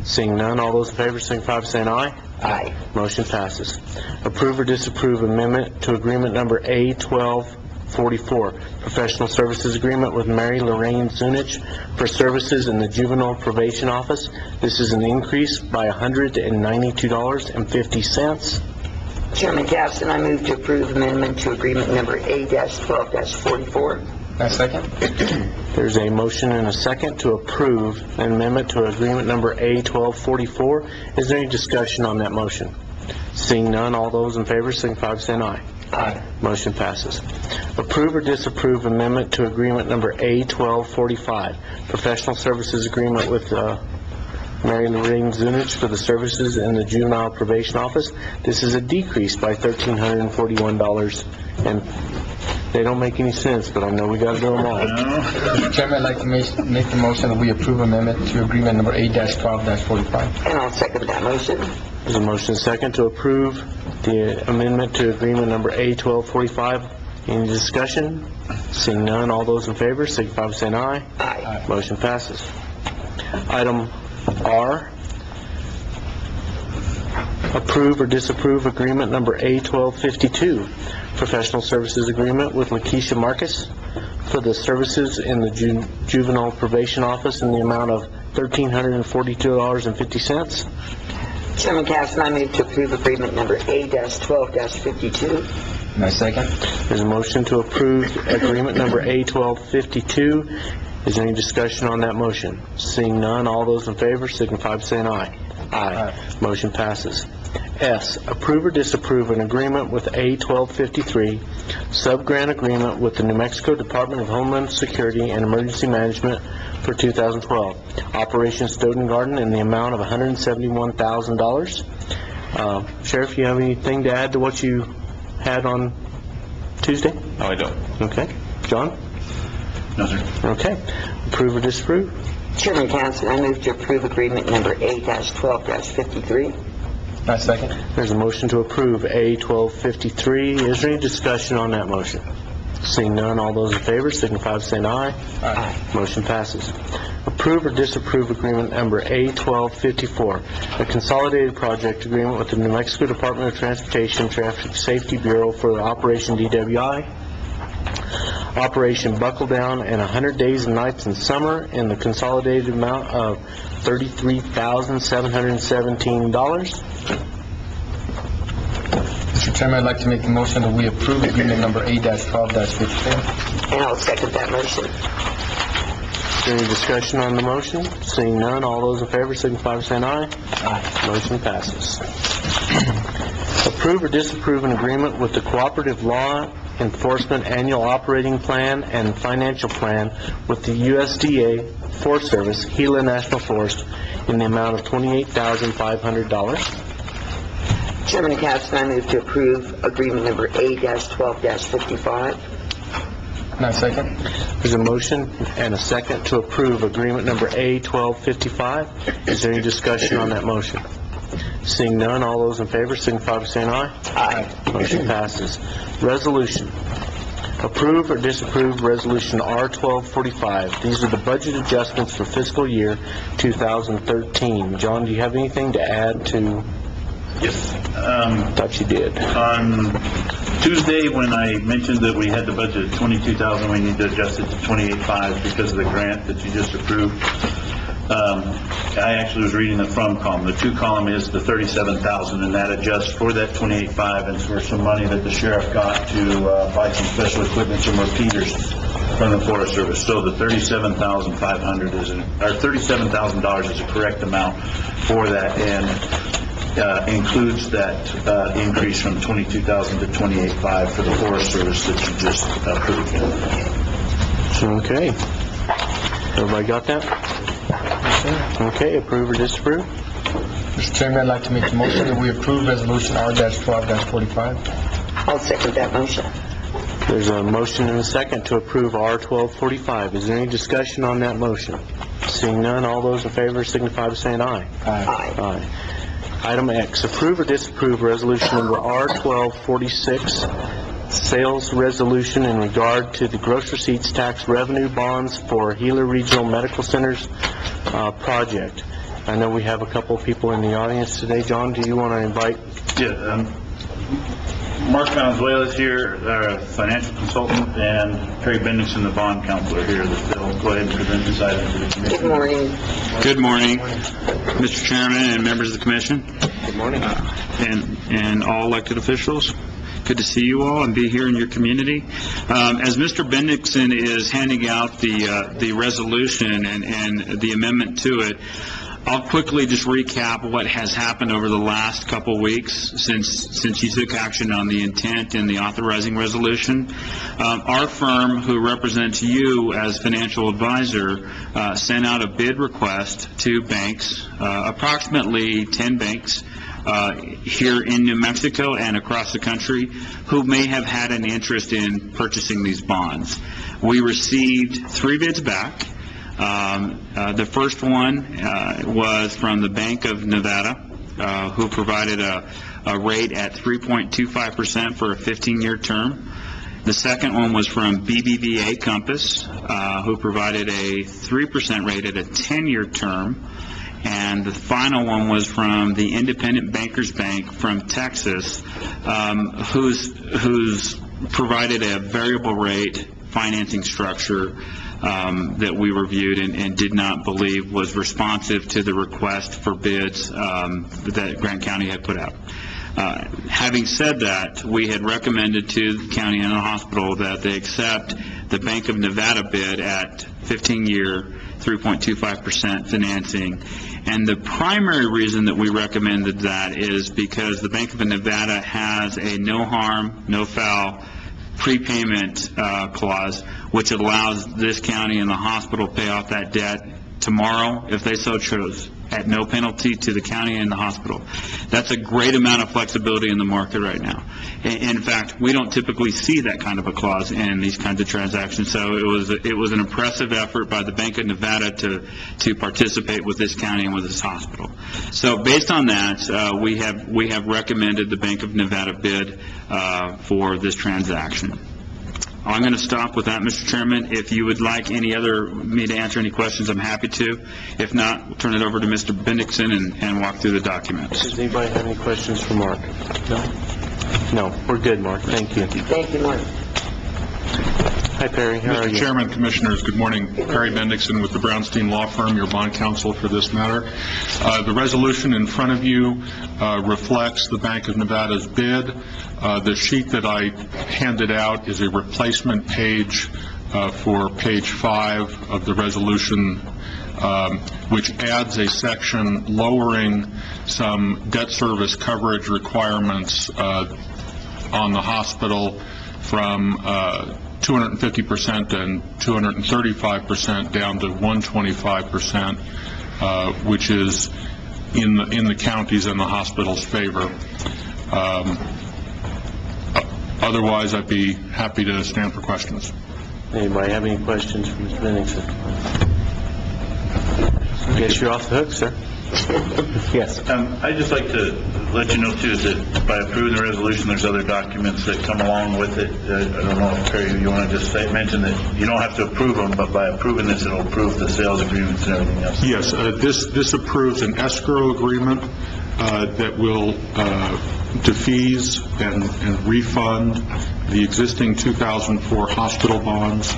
Seeing none, all those in favor signify by saying aye. Aye. Motion passes. Approve or disapprove amendment to agreement number A12 1244, professional services agreement with Mary Lorraine Zunich for services in the juvenile probation office. This is an increase by $192.50. Chairman Caston, I move to approve amendment to agreement number A-12-44. I second. There's a motion and a second to approve an amendment to agreement number A-1244. Is there any discussion on that motion? Seeing none, all those in favor signify by saying aye. Aye. Motion passes. Approve or disapprove amendment to agreement number A-1245, professional services agreement with Mary Lorraine Zunich for the services in the juvenile probation office. This is a decrease by $1,341, and they don't make any sense, but I know we got to do them all. Mr. Chairman, I'd like to make the motion that we approve amendment to agreement number A-12-45. And I'll second that motion. There's a motion and a second to approve the amendment to agreement number A-1245. Any discussion? Seeing none, all those in favor signify by saying aye. Aye. Motion passes. Item R, approve or disapprove agreement number A-1252, professional services agreement with Lakeisha Marcus for the services in the juvenile probation office in the amount of $1,342.50. Chairman Caston, I move to approve agreement number A-12-52. And I second. There's a motion to approve agreement number A-1252. Is there any discussion on that motion? Seeing none, all those in favor signify by saying aye. Aye. Motion passes. S, approve or disapprove an agreement with A-1253, sub-grant agreement with the New Mexico Department of Homeland Security and Emergency Management for 2012. Operation Stoughton Garden in the amount of $171,000. Sheriff, you have anything to add to what you had on Tuesday? No, I don't. Okay. John? No, sir. Okay. Approve or disapprove? Chairman Caston, I move to approve agreement number A-12-53. I second. There's a motion to approve A-1253. Is there any discussion on that motion? Seeing none, all those in favor signify by saying aye. Aye. Motion passes. Approve or disapprove agreement number A-1254, a consolidated project agreement with the New Mexico Department of Transportation Traffic Safety Bureau for Operation DWI, Operation Buckle Down, and 100 Days and Nights in Summer in the consolidated amount of $33,717. Mr. Chairman, I'd like to make the motion that we approve agreement number A-12-54. And I'll second that motion. Is there any discussion on the motion? Seeing none, all those in favor signify by saying aye. Aye. Motion passes. Approve or disapprove an agreement with the Cooperative Law Enforcement Annual Operating Plan and Financial Plan with the USDA Forest Service, Gila National Forest, in the amount of $28,500. Chairman Caston, I move to approve agreement number A-12-55. And I second. There's a motion and a second to approve agreement number A-1255. Is there any discussion on that motion? Seeing none, all those in favor signify by saying aye. Aye. Motion passes. Resolution. Approve or disapprove Resolution R-1245. These are the budget adjustments for fiscal year 2013. John, do you have anything to add to? Yes. Thought you did. On Tuesday, when I mentioned that we had the budget at $22,000, we need to adjust it to $28,500 because of the grant that you just approved. I actually was reading the from column. The to column is the $37,000, and that adjusts for that $28,500 and for some money that the sheriff got to buy some special equipment, some repeaters from the Forest Service. So the $37,500 is, or $37,000 is a correct amount for that, and includes that increase from $22,000 to $28,500 for the Forest Service that you just approved. Okay. Everybody got that? Okay, approve or disapprove? Mr. Chairman, I'd like to make the motion that we approve resolution R-12-45. I'll second that motion. There's a motion and a second to approve R-1245. Is there any discussion on that motion? Seeing none, all those in favor signify by saying aye. Aye. Aye. Item X, approve or disapprove resolution number R-1246, sales resolution in regard to the gross receipts tax revenue bonds for Gila Regional Medical Center's project. I know we have a couple of people in the audience today. John, do you want to invite? Yeah, Mark Valenzuela is here, our financial consultant, and Perry Bendixson, the bond counselor here. They'll go ahead and present this item to the commission. Good morning. Good morning, Mr. Chairman and members of the commission. Good morning. And all elected officials. Good to see you all and be here in your community. As Mr. Bendixson is handing out the resolution and the amendment to it, I'll quickly just recap what has happened over the last couple weeks since you took action on the intent and the authorizing resolution. Our firm, who represents you as financial advisor, sent out a bid request to banks, approximately 10 banks, here in New Mexico and across the country, who may have had an interest in purchasing these bonds. We received 3 bids back. The first one was from the Bank of Nevada, who provided a rate at 3.25% for a 15-year term. The second one was from BBVA Compass, who provided a 3% rate at a 10-year term. And the final one was from the Independent Bankers Bank from Texas, who's provided a variable rate financing structure that we reviewed and did not believe was responsive to the request for bids that Grant County had put out. Having said that, we had recommended to the county and the hospital that they accept the Bank of Nevada bid at 15-year, 3.25% financing. And the primary reason that we recommended that is because the Bank of Nevada has a no harm, no foul prepayment clause, which allows this county and the hospital to pay off that debt tomorrow if they so chose, at no penalty to the county and the hospital. That's a great amount of flexibility in the market right now. In fact, we don't typically see that kind of a clause in these kinds of transactions. So it was an impressive effort by the Bank of Nevada to participate with this county and with this hospital. So based on that, we have recommended the Bank of Nevada bid for this transaction. I'm going to stop with that, Mr. Chairman. If you would like me to answer any questions, I'm happy to. If not, we'll turn it over to Mr. Bendixson and walk through the documents. Does anybody have any questions for Mark? No? No, we're good, Mark. Thank you. Thank you, Mark. Hi, Perry. How are you? Mr. Chairman, Commissioners, good morning. Perry Bendixson with the Brownstein Law Firm, your bond counsel for this matter. The resolution in front of you reflects the Bank of Nevada's bid. The sheet that I handed out is a replacement page for page 5 of the resolution, which adds a section lowering some debt service coverage requirements on the hospital from 250% and 235% down to 125%, which is in the county's and the hospital's favor. Otherwise, I'd be happy to stand for questions. Anybody have any questions for Mr. Bendixson? I guess you're off the hook, sir. Yes. I'd just like to let you know, too, that by approving the resolution, there's other documents that come along with it. I don't know if, Perry, you want to just mention that you don't have to approve them, but by approving this, it'll approve the sales agreements and everything else. Yes, this approves an escrow agreement that will defease and refund the existing 2004 hospital bonds.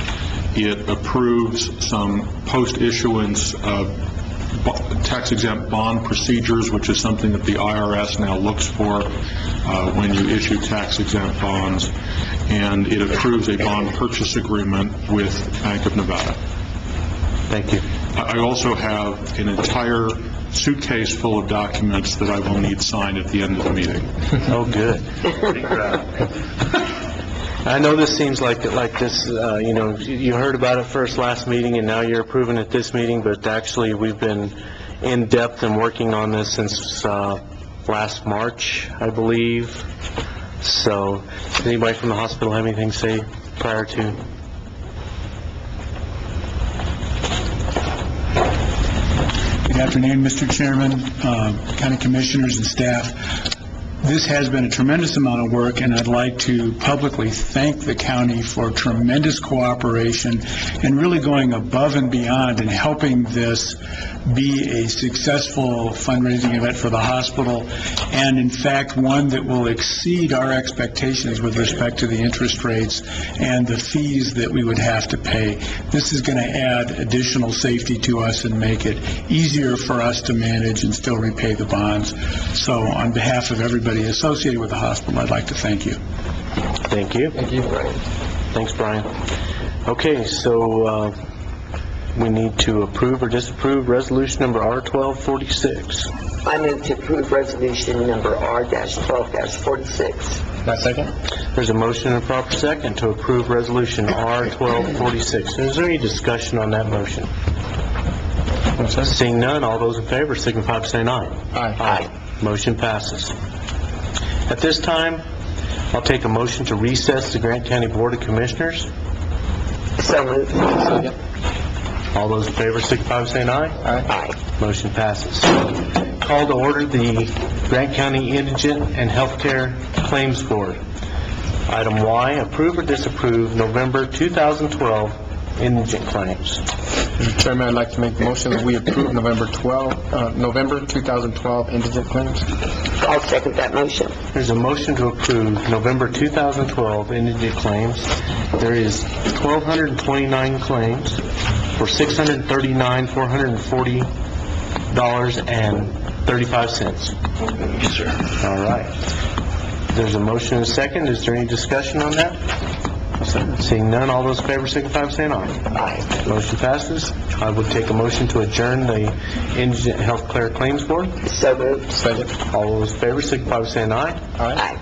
It approves some post-issuance tax-exempt bond procedures, which is something that the IRS now looks for when you issue tax-exempt bonds, and it approves a bond purchase agreement with Bank of Nevada. Thank you. I also have an entire suitcase full of documents that I will need signed at the end of the meeting. Oh, good. I know this seems like this, you heard about it first last meeting and now you're approving it this meeting, but actually we've been in depth and working on this since last March, I believe. So, does anybody from the hospital have anything to say prior to? Good afternoon, Mr. Chairman, county commissioners and staff. This has been a tremendous amount of work, and I'd like to publicly thank the county for tremendous cooperation and really going above and beyond in helping this be a successful fundraising event for the hospital, and in fact, one that will exceed our expectations with respect to the interest rates and the fees that we would have to pay. This is going to add additional safety to us and make it easier for us to manage and still repay the bonds. So on behalf of everybody associated with the hospital, I'd like to thank you. Thank you. Thank you. Thanks, Brian. Okay, so we need to approve or disapprove resolution number R-1246. I move to approve resolution number R-12-46. Second? There's a motion and a proper second to approve resolution R-1246. Is there any discussion on that motion? Seeing none, all those in favor signify by saying aye. Aye. Motion passes. At this time, I'll take a motion to recess the Grant County Board of Commissioners. So moved. Second? All those in favor signify by saying aye. Aye. Motion passes. Call to order the Grant County Indigent and Healthcare Claims Board. Item Y, approve or disapprove November 2012 indigent claims. Mr. Chairman, I'd like to make the motion that we approve November 2012 indigent claims. I'll second that motion. There's a motion to approve November 2012 indigent claims. There is 1,229 claims for $639,440.35. Yes, sir. All right. There's a motion and a second. Is there any discussion on that? Seeing none, all those in favor signify by saying aye. Aye. Motion passes. I would take a motion to adjourn the Indigent Healthcare Claims Board. So moved. Second? All those in favor signify by saying aye. Aye.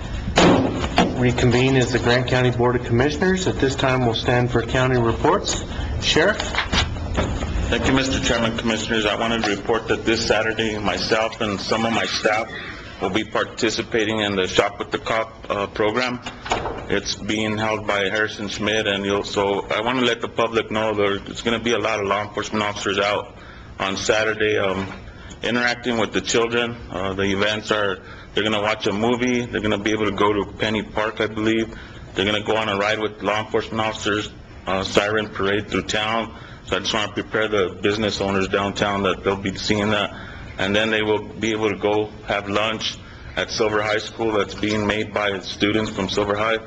Reconvene as the Grant County Board of Commissioners. At this time, we'll stand for county reports. Sheriff? Thank you, Mr. Chairman, Commissioners. I wanted to report that this Saturday, myself and some of my staff will be participating in the Shop with the Cop program. It's being held by Harrison Schmidt, and so I want to let the public know there's going to be a lot of law enforcement officers out on Saturday interacting with the children. The events are, they're going to watch a movie, they're going to be able to go to Penny Park, I believe. They're going to go on a ride with law enforcement officers, siren parade through town. So I just want to prepare the business owners downtown that they'll be seeing that. And then they will be able to go have lunch at Silver High School that's being made by students from Silver High.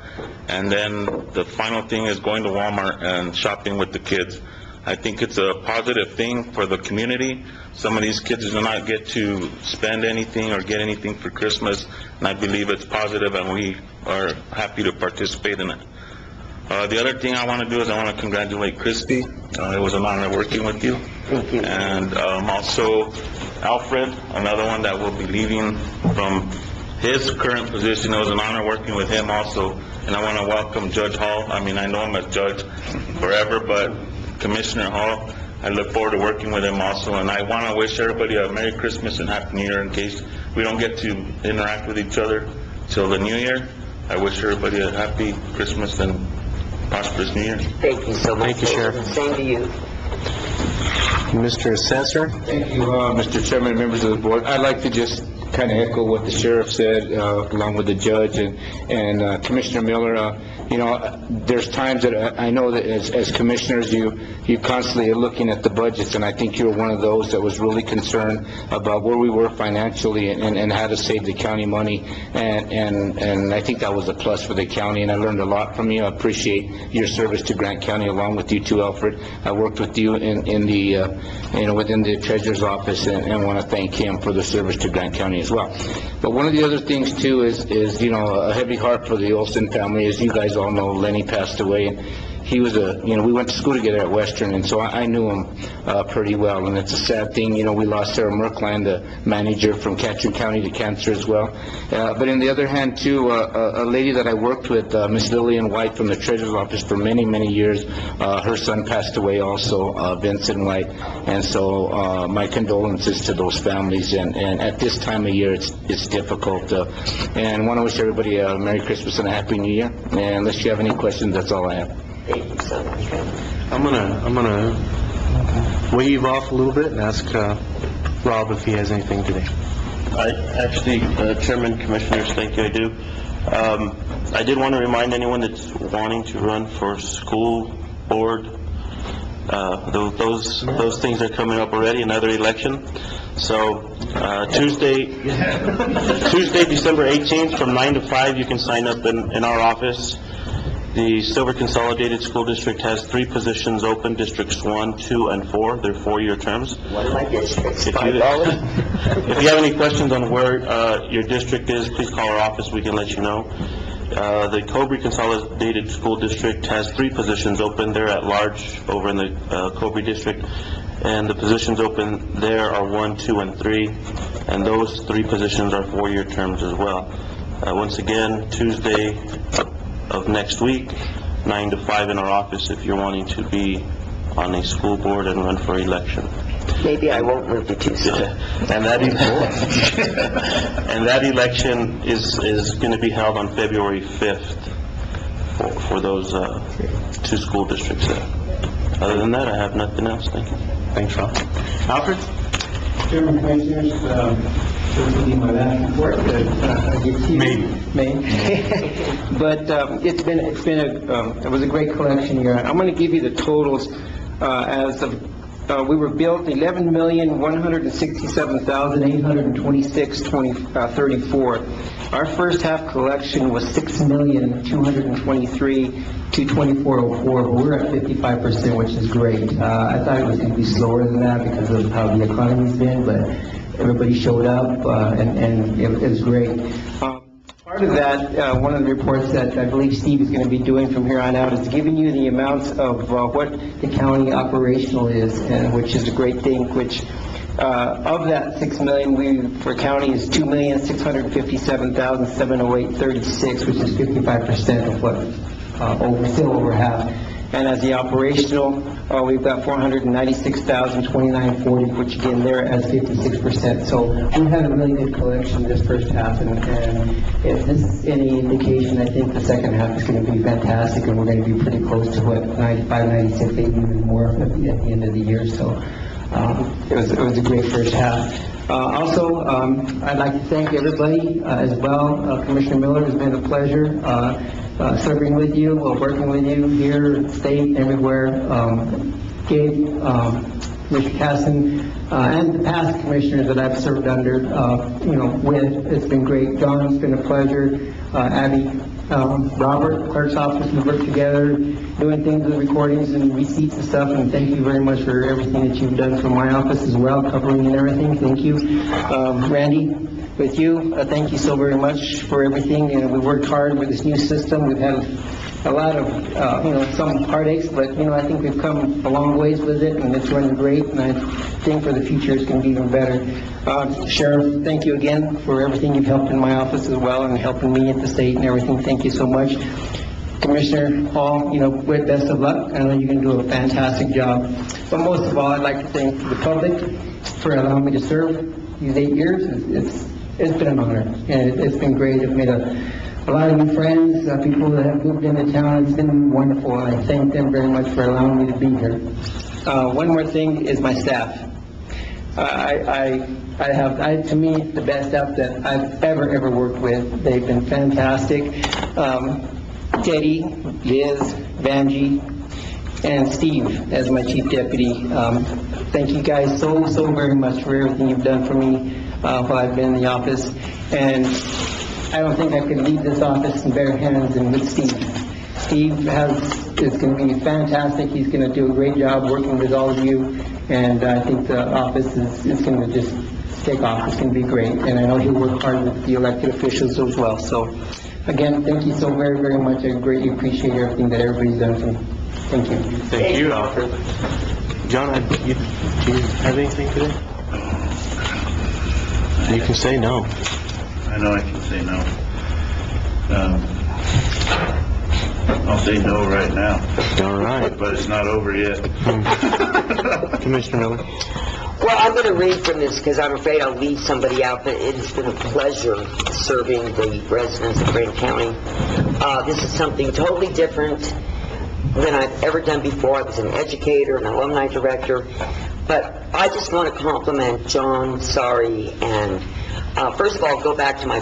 And then the final thing is going to Walmart and shopping with the kids. I think it's a positive thing for the community. Some of these kids do not get to spend anything or get anything for Christmas, and I believe it's positive, and we are happy to participate in it. The other thing I want to do is I want to congratulate Christy. It was an honor working with you. Thank you. And also Alfred, another one that will be leaving from his current position. It was an honor working with him also. And I want to welcome Judge Hall. I mean, I know him as Judge forever, but Commissioner Hall, I look forward to working with him also. And I want to wish everybody a Merry Christmas and Happy New Year in case we don't get to interact with each other till the New Year. I wish everybody a Happy Christmas and prosperous New Year. Thank you so much. Thank you, Sheriff. Same to you. Mr. Assessor? Thank you, Mr. Chairman, members of the board. I'd like to just kind of echo what the sheriff said, along with the judge and Commissioner Miller. You know, there's times that I know that as commissioners, you constantly are looking at the budgets, and I think you were one of those that was really concerned about where we were financially and how to save the county money. And I think that was a plus for the county, and I learned a lot from you. I appreciate your service to Grant County, along with you too, Alfred. I worked with you in the within the treasurer's office, and want to thank him for the service to Grant County as well. But one of the other things too is a heavy heart for the Olson family. As you guys all know, Lenny passed away, and he was we went to school together at Western, and so I knew him pretty well, and it's a sad thing. We lost Sarah Merkline, the manager from Ketchum County, to cancer as well. But on the other hand too, a lady that I worked with, Miss Lillian White from the treasurer's office for many, many years, her son passed away also, Vincent White, and so my condolences to those families, and at this time of year it's difficult, and I want to wish everybody a Merry Christmas and a Happy New Year, and unless you have any questions, that's all I have. Thank you so much. I'm gonna wave off a little bit and ask Rob if he has anything today. Chairman, Commissioners, thank you, I do. I did want to remind anyone that's wanting to run for school board, those things are coming up already, another election. So Tuesday, December 18th, from 9 to 5, you can sign up in our office. The Silver Consolidated School District has 3 positions open, Districts 1, 2, and 4. They're 4-year terms. One of my districts, If $5. you have any questions on where your district is, please call our office. We can let you know. The Cobre Consolidated School District has 3 positions open. They're at large over in the Cobre District. And the positions open there are 1, 2, and 3. And those 3 positions are 4-year terms as well. Once again, Tuesday of next week, 9 to 5 in our office if you're wanting to be on a school board and run for election. Maybe I won't move to Tucson. And that election is going to be held on February 5th for those 2 school districts there. Other than that, I have nothing else. Thank you. Thanks, Ron. Alfred? Chairman, Commissioners, this will be my last report that I give to you. May. But it was a great collection year. I'm going to give you the totals as of we were billed $11,167,826.34. Our first half collection was $6,223,224.04. We're at 55%, which is great. I thought it was going to be slower than that because of how the economy's been, but everybody showed up, and it was great. Part of that, one of the reports that I believe Steve is going to be doing from here on out is giving you the amounts of what the county operational is, and which is a great thing, which of that $6 million, for county is $2,657,708.36, which is 55% of what, still over half. And as the operational, we've got $496,029.40, which again, they're at 56%. So we had a really good collection this first half, and if this is any indication, I think the second half is going to be fantastic, and we're going to be pretty close to what, 95, 96, maybe even more at the end of the year. So it was a great first half. Also, I'd like to thank everybody as well. Commissioner Miller, it's been a pleasure serving with you, working with you here, state, everywhere. Gabe, Mr. Casson, and the past commissioners that I've served under, with. It's been great. John, it's been a pleasure. Abby, Robert, clerk's office, we worked together, doing things with recordings and receipts and stuff, and thank you very much for everything that you've done for my office as well, covering and everything. Thank you. Randy, with you, thank you so very much for everything. We worked hard with this new system. We've had a lot of, some heartaches, but, I think we've come a long ways with it, and it's running great, and I think for the future it's going to be even better. Sheriff, thank you again for everything you've helped in my office as well, and helping me at the state and everything. Thank you so much. Commissioner Hall, with best of luck. I know you're going to do a fantastic job. But most of all, I'd like to thank the public for allowing me to serve these 8 years. It's been an honor, and it's been great. I've made a lot of new friends, people that have moved into town. It's been wonderful, and I thank them very much for allowing me to be here. One more thing is my staff. I have, to me, the best staff that I've ever worked with. They've been fantastic. Teddy, Liz, Vanjie, and Steve as my chief deputy. Thank you guys so very much for everything you've done for me while I've been in the office. And I don't think I could leave this office in better hands than with Steve. Steve is going to be fantastic. He's going to do a great job working with all of you, and I think the office is going to just take off. It's going to be great, and I know he'll work hard with the elected officials as well. So, again, thank you so very much. I greatly appreciate everything that everybody's done for me. Thank you. Thank you, Alfred. John, do you have anything today? You can say no. I know I can say no. I'll say no right now. All right. But it's not over yet. Commissioner Miller. Well, I'm going to read from this because I'm afraid I'll leave somebody out, but it has been a pleasure serving the residents of Grant County. This is something totally different than I've ever done before. I was an educator, an alumni director, but I just want to compliment John, Sari, and First of all, go back to my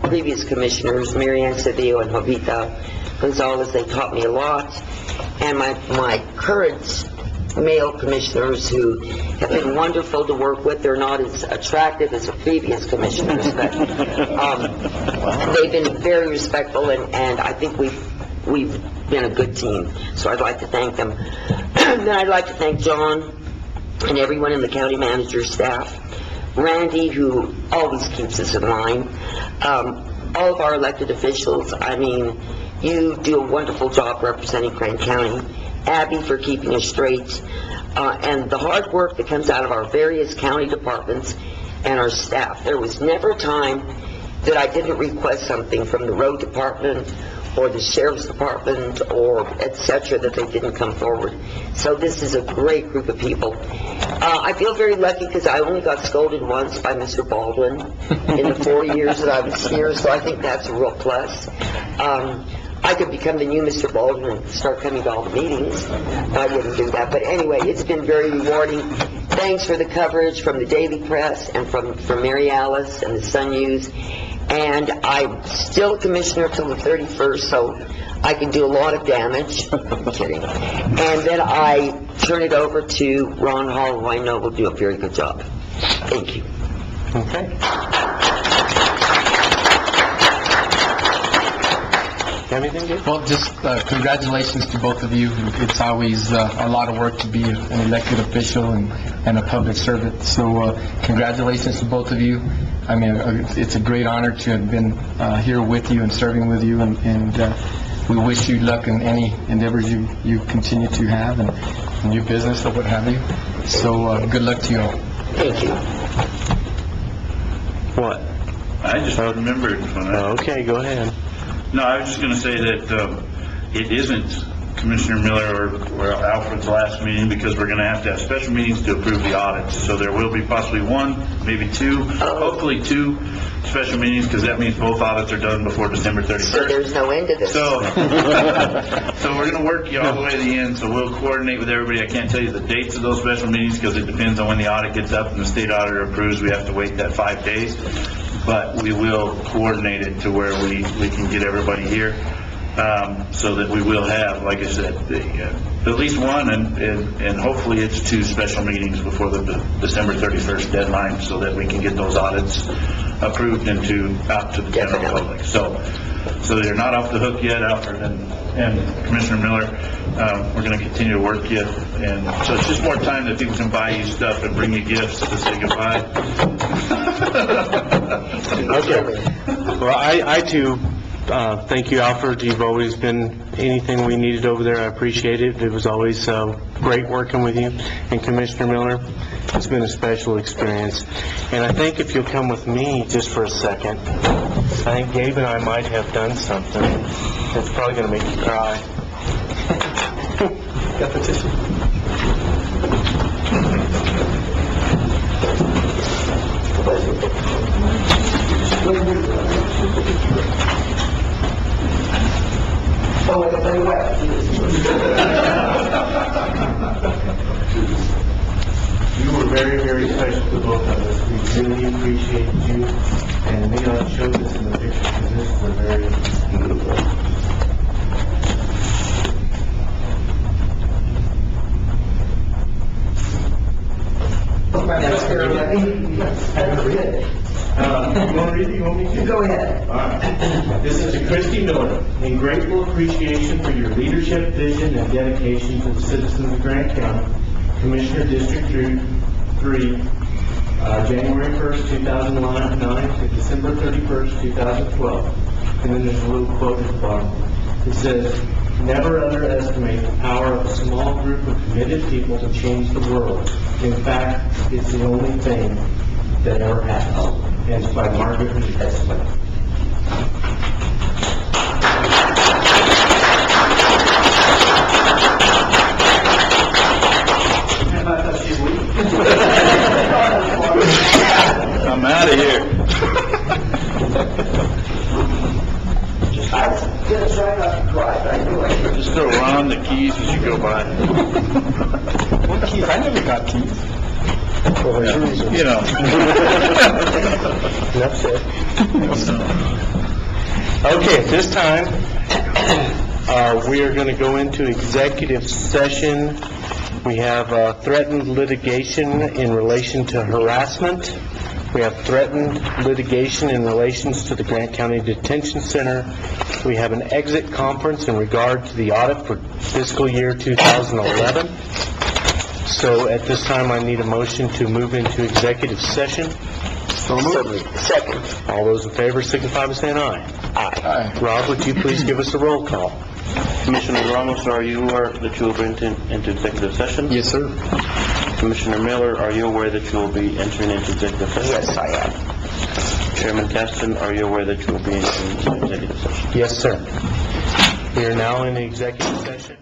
previous commissioners, Marianne Cedillo and Jovita Gonzalez. They taught me a lot. And my current male commissioners, who have been wonderful to work with. They're not as attractive as the previous commissioners, but they've been very respectful, and I think we've been a good team. So I'd like to thank them. Then I'd like to thank John and everyone in the county manager's staff. Randy, who always keeps us in line. All of our elected officials. I mean, you do a wonderful job representing Grant County. Abby for keeping us straight, and the hard work that comes out of our various county departments and our staff. There was never a time that I didn't request something from the road department or the sheriff's department or etc. that they didn't come forward. So this is a great group of people. I feel very lucky because I only got scolded once by Mr. Baldwin in the 4 years that I was here, so I think that's a real plus. I could become the new Mr. Baldwin and start coming to all the meetings. I wouldn't do that. But anyway, it's been very rewarding. Thanks for the coverage from the Daily Press and from Mary Alice and the Sun News. And I'm still a commissioner till the 31st, so I can do a lot of damage. I'm kidding. And then I turn it over to Ron Hall, who I know will do a very good job. Thank you. Okay. Anything, Gabe? Well, just congratulations to both of you. It's always a lot of work to be an elected official and a public servant. So congratulations to both of you. I mean, it's a great honor to have been here with you and serving with you, and we wish you luck in any endeavors you continue to have and your business or what have you. So good luck to you all. Thank you. What? I just remembered. Okay, go ahead. No, I was just going to say that it isn't Commissioner Miller or Alfred's last meeting, because we're going to have special meetings to approve the audits. So there will be possibly one, maybe two, hopefully two special meetings, because that means both audits are done before December 31st. So there's no end to this. So we're going to work you all the way to the end, so we'll coordinate with everybody. I can't tell you the dates of those special meetings because it depends on when the audit gets up and the state auditor approves. We have to wait that 5 days. But we will coordinate it to where we can get everybody here, so that we will have, like I said, at least one, and hopefully it's 2 special meetings before the December 31st deadline, so that we can get those audits approved and out to the general public. So they're not off the hook yet, Alfred and Commissioner Miller. We're going to continue to work you, and so it's just more time that people can buy you stuff and bring you gifts to say goodbye. Okay. Well, I too thank you, Alfred. You've always been anything we needed over there. I appreciate it. It was always great working with you. And Commissioner Miller, it's been a special experience. And I think if you'll come with me just for a second, I think Gabe and I might have done something that's probably going to make you cry. Got the tissue? Oh, I can tell you what. You were very, very special to both of us. We really appreciate you, and we don't show this in the picture because this is a very beautiful. You want to read it? You want me to? Go ahead. All right. This is to Christy Miller. In grateful appreciation for your leadership, vision, and dedication to the citizens of Grant County, Commissioner District 3, January 1st, 2009 to December 31st, 2012. And then there's a little quote at the bottom. It says, "Never underestimate the power of a small group of committed people to change the world. In fact, it's the only thing that ever happens." And it's by Margaret Mead. I'm out of here. I was going to try not to cry, but I knew I could. Just throw Ron the keys as you go by. What keys? I never got keys. You know. Enough said. Okay, at this time, we are going to go into executive session. We have threatened litigation in relation to harassment. We have threatened litigation in relations to the Grant County Detention Center. We have an exit conference in regard to the audit for fiscal year 2011. So at this time, I need a motion to move into executive session. Second. All those in favor signify by saying aye. Aye. Rob, would you please give us a roll call? Commissioner Ramos, are you aware that you will be into executive session? Yes, sir. Commissioner Miller, are you aware that you will be entering into executive session? Yes, I am. Chairman Caston, are you aware that you will be entering into executive session? Yes, sir. We are now in the executive session.